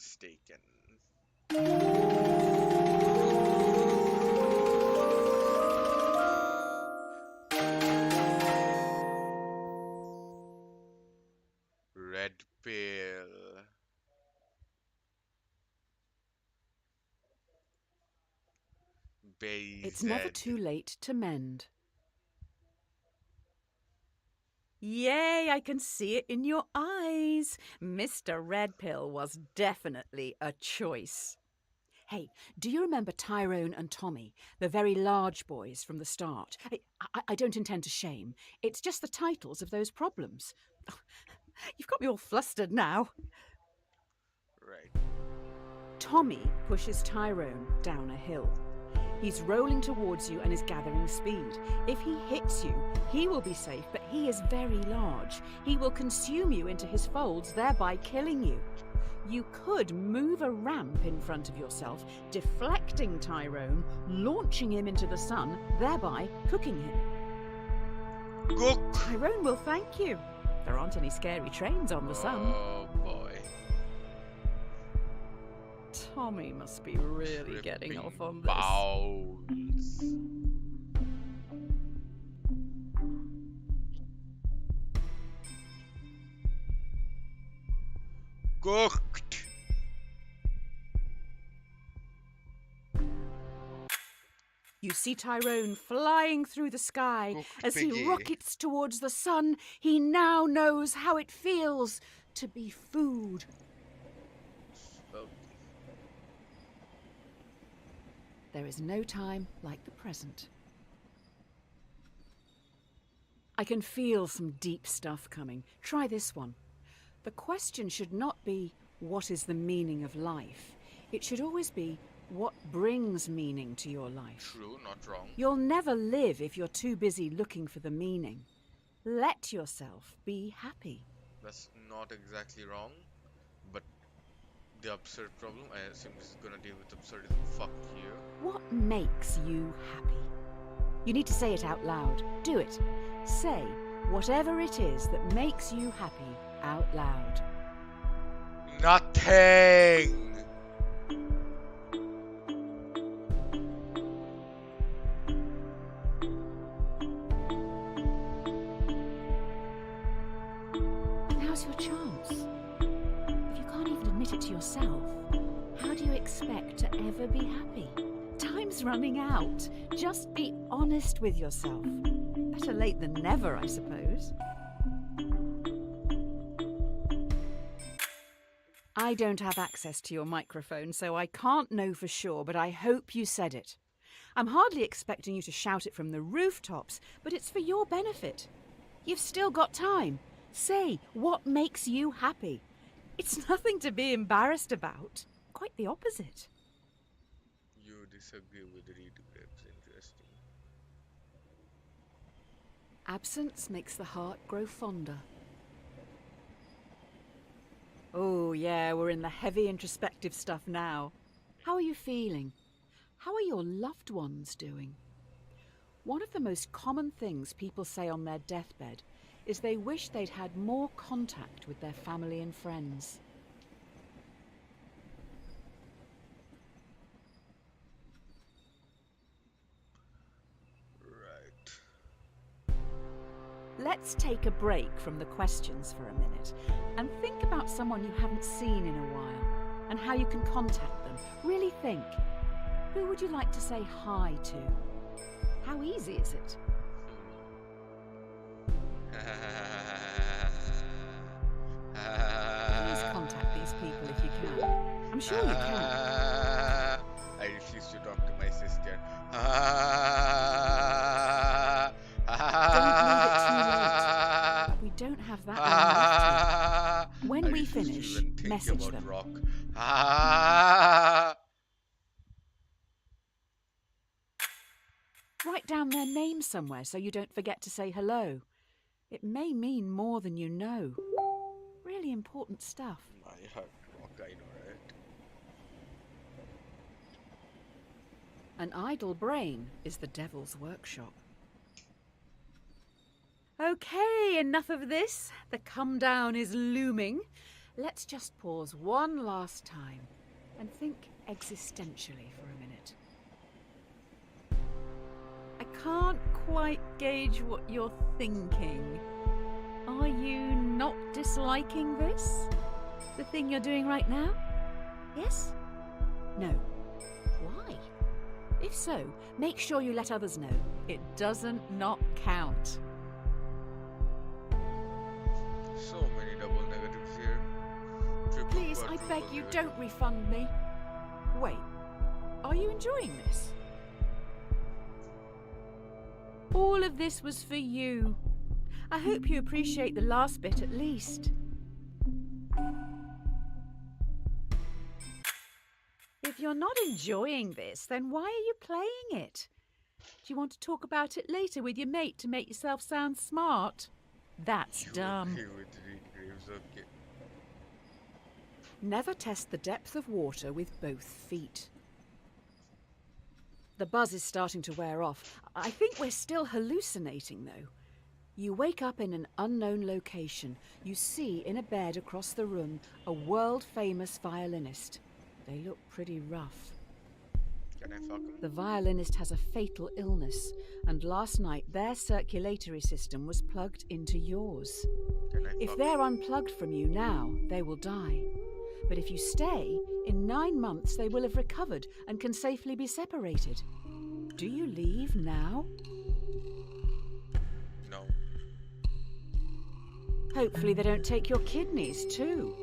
is taken. Red pill. It's never Bayzed. too late to mend. Yay, I can see it in your eyes. Mr. Red Pill was definitely a choice. Hey, do you remember Tyrone and Tommy, the very large boys from the start? I don't intend to shame. It's just the titles of those problems. You've got me all flustered now. Right. Tommy pushes Tyrone down a hill. He's rolling towards you and is gathering speed. If he hits you, he will be safe, but he is very large. He will consume you into his folds, thereby killing you. You could move a ramp in front of yourself, deflecting Tyrone, launching him into the sun, thereby cooking him. Cook! Tyrone will thank you. There aren't any scary trains on the sun. Oh boy. Tommy must be really getting off on this. Bowls. Cooked. You see Tyrone flying through the sky Cooked as piggy. he rockets towards the sun. He now knows how it feels to be food. Oh, There is no time like the present. I can feel some deep stuff coming. Try this one. The question should not be, what is the meaning of life? It should always be, what brings meaning to your life? true, not wrong. You'll never live if you're too busy looking for the meaning. Let yourself be happy. That's not exactly wrong, but the absurd problem, I assume this is gonna deal with absurdism. Fuck you. What makes you happy? You need to say it out loud. Do it. Say whatever it is that makes you happy out loud. Nothing! Now's your chance. If you can't even admit it to yourself, how do you expect to ever be happy? Time's running out. Just be honest with yourself. Better late than never, I suppose. I don't have access to your microphone, so I can't know for sure, but I hope you said it. I'm hardly expecting you to shout it from the rooftops, but it's for your benefit. You've still got time. Say what makes you happy. It's nothing to be embarrassed about. Quite the opposite. You disagree with read grapes, interesting. Absence makes the heart grow fonder. Oh, yeah, we're in the heavy introspective stuff now. How are you feeling? How are your loved ones doing? One of the most common things people say on their deathbed is they wish they'd had more contact with their family and friends. Right. Let's take a break from the questions for a minute and think about someone you haven't seen in a while and how you can contact them. Really think. Who would you like to say hi to? How easy is it? Please contact these people if you can. I'm sure you can. I refuse to talk to my sister. Don't leave it too late. We don't have that long left. When I we refuse to finish, even think message about them. rock. Write down their name somewhere so you don't forget to say hello. It may mean more than you know. Really important stuff. My heart rock, I know, right? An idle brain is the devil's workshop. Okay, enough of this. The come down is looming. let's just pause one last time and think existentially for a minute. I can't quite gauge what you're thinking. Are you not disliking this? The thing you're doing right now? Yes? No. Why? If so, make sure you let others know. It doesn't not count. So many double negatives here. Triple, Please, I quadruple beg you, negative. don't refund me. Wait, are you enjoying this? All of this was for you. I hope you appreciate the last bit at least. If you're not enjoying this, then why are you playing it? Do you want to talk about it later with your mate to make yourself sound smart? That's You dumb. agree with Reedgraves, okay. Never test the depth of water with both feet. The buzz is starting to wear off. I think we're still hallucinating, though. You wake up in an unknown location. You see in a bed across the room a world-famous violinist. They look pretty rough. Can I fuck him? The violinist has a fatal illness, and last night their circulatory system was plugged into yours. Can I If fuck they're him? unplugged from you now, they will die. But if you stay, in 9 months they will have recovered and can safely be separated. Do you leave now? No. Hopefully they don't take your kidneys too.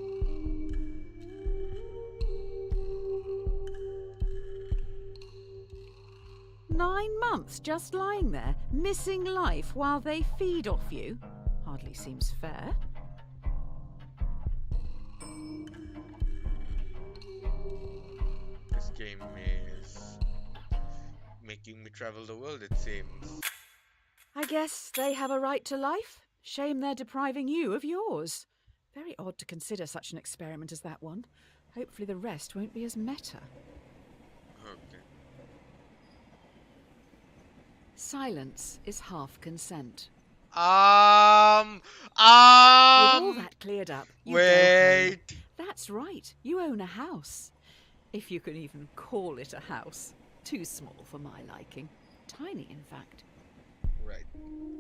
Nine months just lying there, missing life while they feed off you? Hardly seems fair. This game is making me travel the world, it seems. I guess they have a right to life. Shame they're depriving you of yours. Very odd to consider such an experiment as that one. Hopefully the rest won't be as meta. Okay. Silence is half consent. With Um, all that cleared up, you go home. wait. That's right, you own a house. If you can even call it a house. Too small for my liking. Tiny, in fact. Right.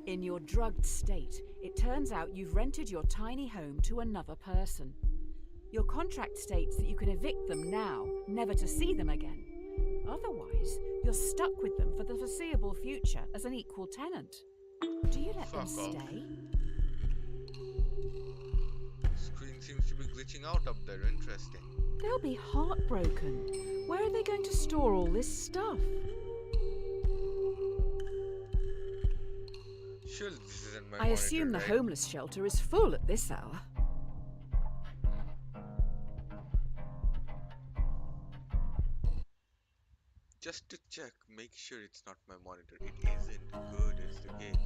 In your drugged state, it turns out you've rented your tiny home to another person. Your contract states that you can evict them now, never to see them again. Otherwise, you're stuck with them for the foreseeable future as an equal tenant. Do you let them Fuck off. stay? Screen seems to be glitching out up there. Interesting. They'll be heartbroken. Where are they going to store all this stuff? Surely this isn't my I assume the monitor, right? homeless shelter is full at this hour. Just to check, make sure it's not my monitor. It isn't. Good is the game.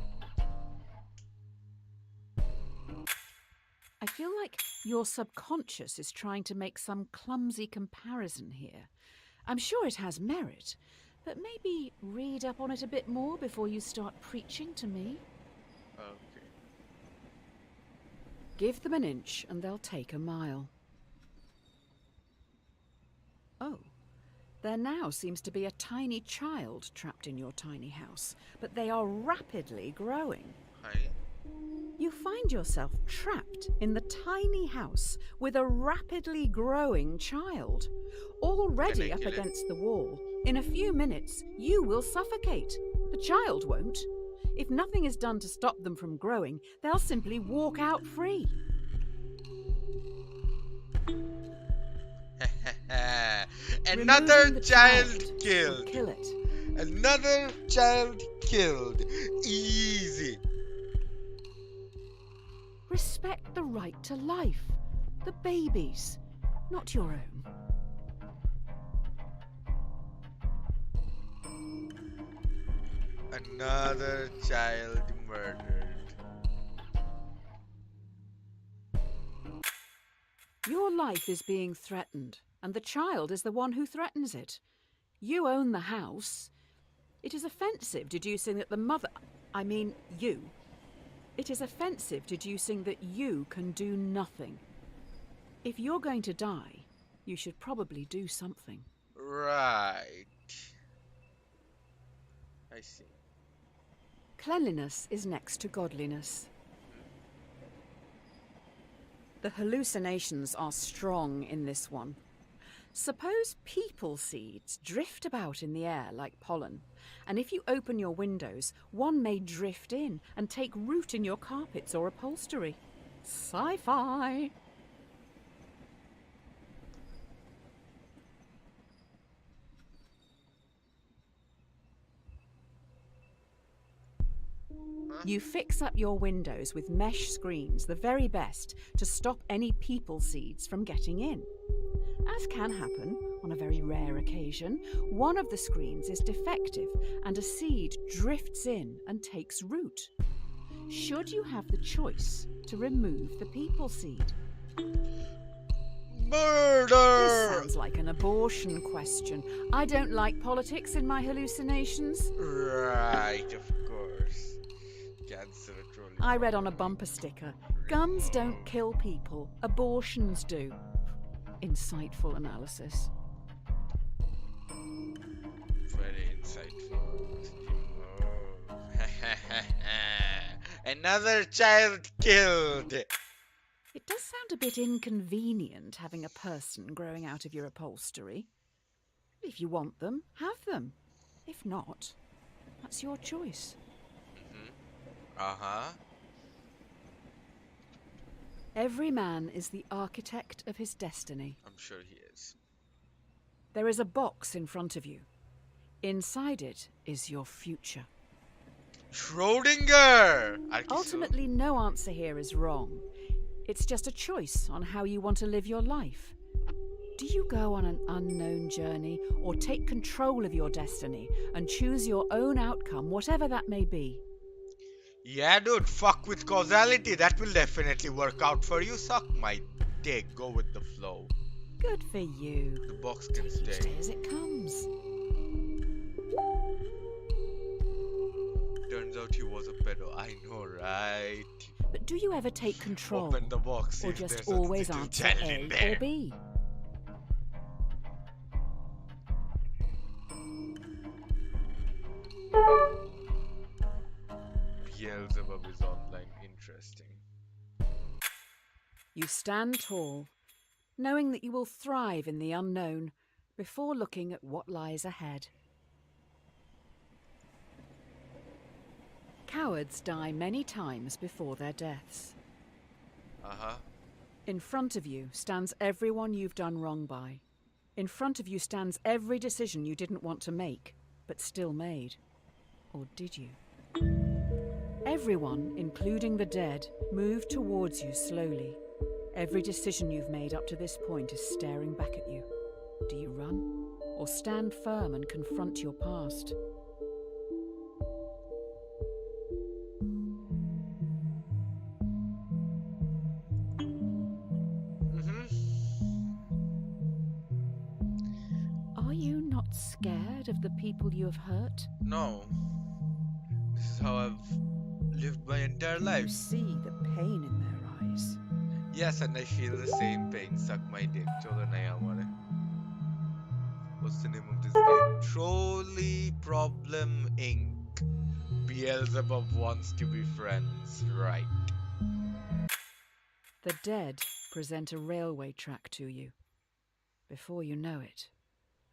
I feel like your subconscious is trying to make some clumsy comparison here. I'm sure it has merit, but maybe read up on it a bit more before you start preaching to me. Okay. Give them an inch and they'll take a mile. Oh, there now seems to be a tiny child trapped in your tiny house, but they are rapidly growing. Hi. You find yourself trapped in the tiny house with a rapidly growing child. Already Can I up kill it? against the wall, in a few minutes you will suffocate. The child won't. If nothing is done to stop them from growing, they'll simply walk out free. Another Removing the child will killed. kill it. Another child killed. Easy. Respect the right to life. The baby's, not your own. Another child murdered. Your life is being threatened, and the child is the one who threatens it. You own the house. It is offensive deducing that the mother... I mean, you. It is offensive deducing that you can do nothing. If you're going to die, you should probably do something. Right. I see. Cleanliness is next to godliness. The hallucinations are strong in this one. Suppose people seeds drift about in the air like pollen, and if you open your windows, one may drift in and take root in your carpets or upholstery. Sci-fi! You fix up your windows with mesh screens, the very best, to stop any people seeds from getting in. As can happen on a very rare occasion, one of the screens is defective and a seed drifts in and takes root. Should you have the choice to remove the people seed? Murder! This sounds like an abortion question. I don't like politics in my hallucinations. Right, of course. Cancel a trolley. I read on a bumper sticker, guns don't kill people, abortions do. Insightful analysis. Very insightful. Oh. Another child killed. It does sound a bit inconvenient having a person growing out of your upholstery. If you want them, have them. If not, that's your choice. Uh-huh. Every man is the architect of his destiny. I'm sure he is. There is a box in front of you. Inside it is your future. Schrodinger! Ultimately, no answer here is wrong. It's just a choice on how you want to live your life. Do you go on an unknown journey or take control of your destiny and choose your own outcome, whatever that may be? Yeah, dude, fuck with causality. That will definitely work out for you. Suck my dick. Go with the flow. Good for you. The box can Take each stay. day as it comes. Turns out he was a pedo. I know, right? But do you ever take control? Open the box. See Or if just there's a always little answer child in A or there. B? Beelzebub is online. Interesting. You stand tall, knowing that you will thrive in the unknown before looking at what lies ahead. Cowards die many times before their deaths. Uh-huh. In front of you stands everyone you've done wrong by. In front of you stands every decision you didn't want to make, but still made. Or did you? Everyone, including the dead, moved towards you slowly. Every decision you've made up to this point is staring back at you. Do you run? Or stand firm and confront your past? Are you not scared of the people you have hurt? No. This is how I've lived my entire You life. see the pain in their eyes. Yes, and I feel the same pain. Suck my dick. Choda nahi hamare. What's the name of this game? Trolley Problem Inc. Beelzebub wants to be friends, right? The dead present a railway track to you. Before you know it,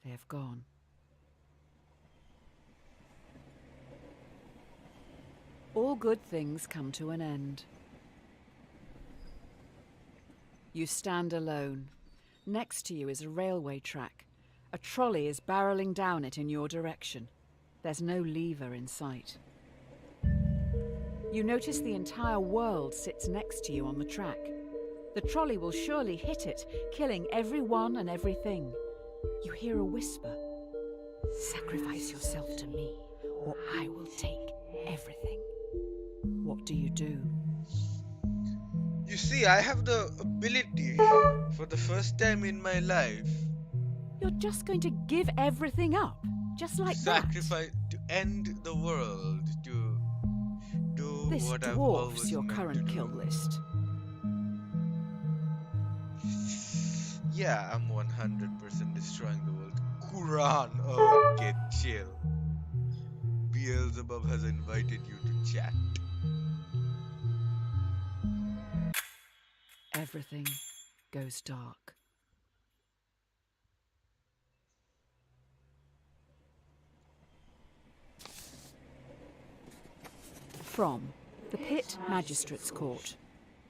they have gone. All good things come to an end. You stand alone. Next to you is a railway track. A trolley is barreling down it in your direction. There's no lever in sight. You notice the entire world sits next to you on the track. The trolley will surely hit it, killing everyone and everything. You hear a whisper. Sacrifice yourself to me, or I will take everything. What do you do? You see, I have the ability for the first time in my life You're just going to give everything up, just like sacrifice to end the world, to do that. This what I've dwarfs always your meant current to kill do. list. Yeah, I'm 100% destroying the world. Quran. Okay, chill. Beelzebub has invited you to chat. Everything goes dark. From the Pit Magistrates Court.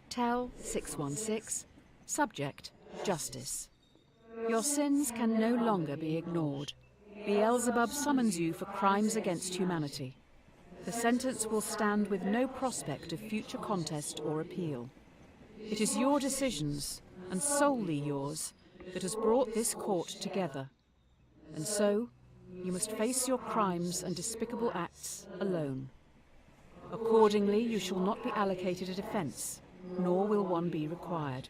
Tell 616. Subject Justice. Your sins can no longer be ignored. Beelzebub summons you for crimes against humanity. The sentence will stand with no prospect of future contest or appeal. It is your decisions, and solely yours, that has brought this court together. And so, you must face your crimes and despicable acts alone. Accordingly, you shall not be allocated a defence, nor will one be required.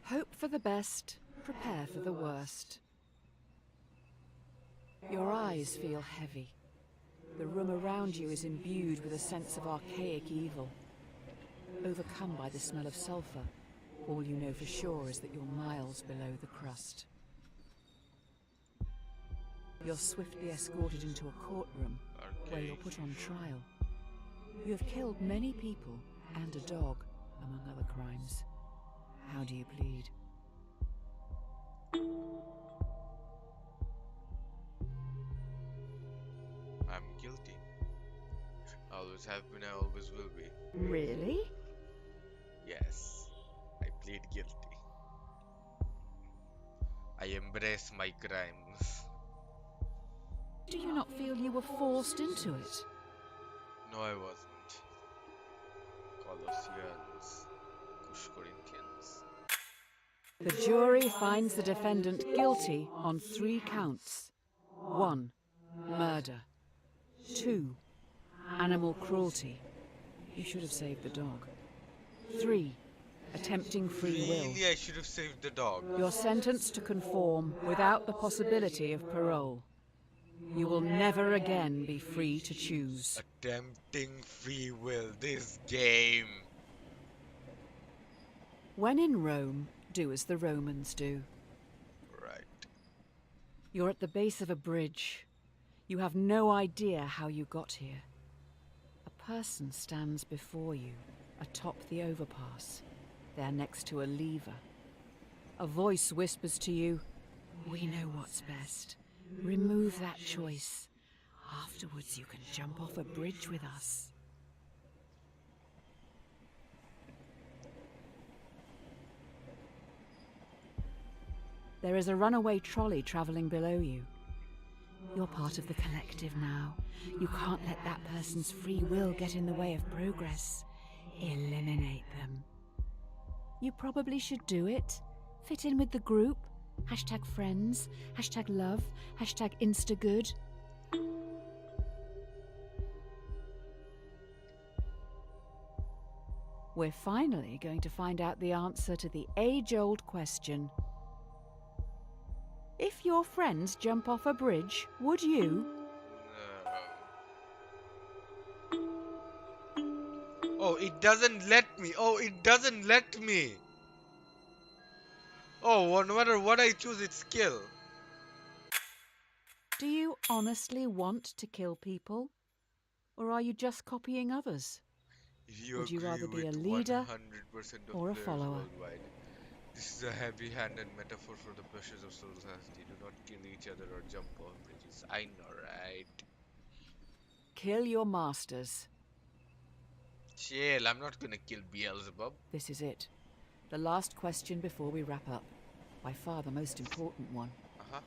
Hope for the best, prepare for the worst. Your eyes feel heavy. The room around you is imbued with a sense of archaic evil. Overcome by the smell of sulphur, all you know for sure is that you're miles below the crust. You're swiftly escorted into a courtroom where you're put on trial. You have killed many people and a dog, among other crimes. How do you plead? I'm guilty. I always have been, I always will be. Really? Yes, I plead guilty. I embrace my crimes. Do you not feel you were forced into it? No, I wasn't. Colossians, Kush Corinthians. The jury finds the defendant guilty on 3 counts. 1. Murder. 2. Animal cruelty. You should have saved the dog. 3. Attempting free will. Really, I should have saved the dog. You're sentenced to conform without the possibility of parole. You will never again be free to choose. Attempting free will. This game. When in Rome, do as the Romans do. Right. You're at the base of a bridge. You have no idea how you got here. A person stands before you, atop the overpass. They're next to a lever. A voice whispers to you, "We know what's best. Remove that choice. Afterwards you can jump off a bridge with us." There is a runaway trolley travelling below you. You're part of the collective now. You can't let that person's free will get in the way of progress. Eliminate them. You probably should do it. Fit in with the group. #friends, #love, #instagood. We're finally going to find out the answer to the age-old question. If your friends jump off a bridge, would you? Oh, it doesn't let me. Oh, it doesn't let me. Oh, no matter what I choose, it's kill. Do you honestly want to kill people? Or are you just copying others? Would you rather be a leader 100% of or a players follower? worldwide. This is a heavy-handed metaphor for the pressures of society. Do not kill each other or jump off bridges. I know, right? Kill your masters. Chill, I'm not gonna kill Beelzebub. This is it. The last question before we wrap up. By far the most important one. Uh-huh.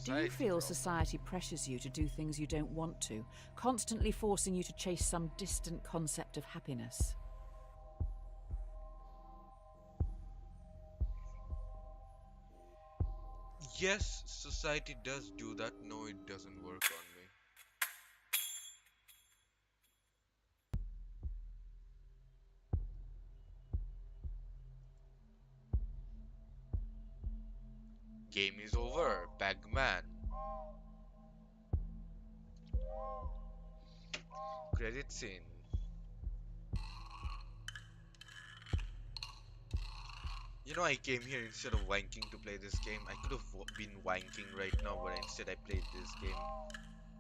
Do you feel bro. society pressures you to do things you don't want to, constantly forcing you to chase some distant concept of happiness? Yes, society does do that. No, it doesn't work on me. Game is over, Bagman. Credit scene. You know, I came here instead of wanking to play this game. I could have been wanking right now, but instead I played this game.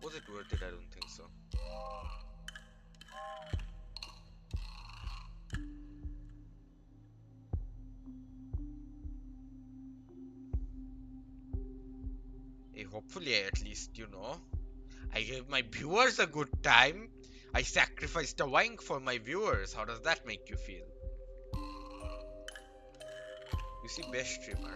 Was it worth it? I don't think so. Hey, hopefully, at least, I gave my viewers a good time. I sacrificed a wank for my viewers. How does that make you feel? You see, best streamer.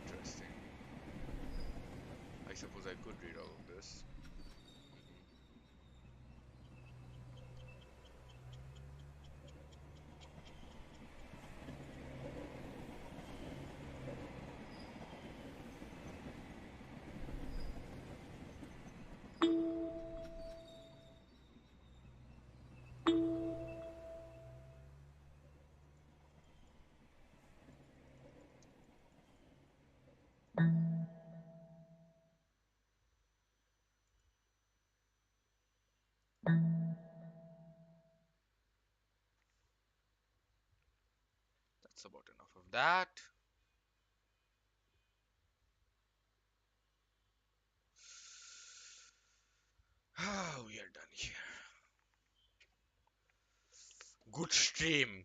Interesting. I suppose I could read all of this. That's about enough of that. We are done here. Good stream.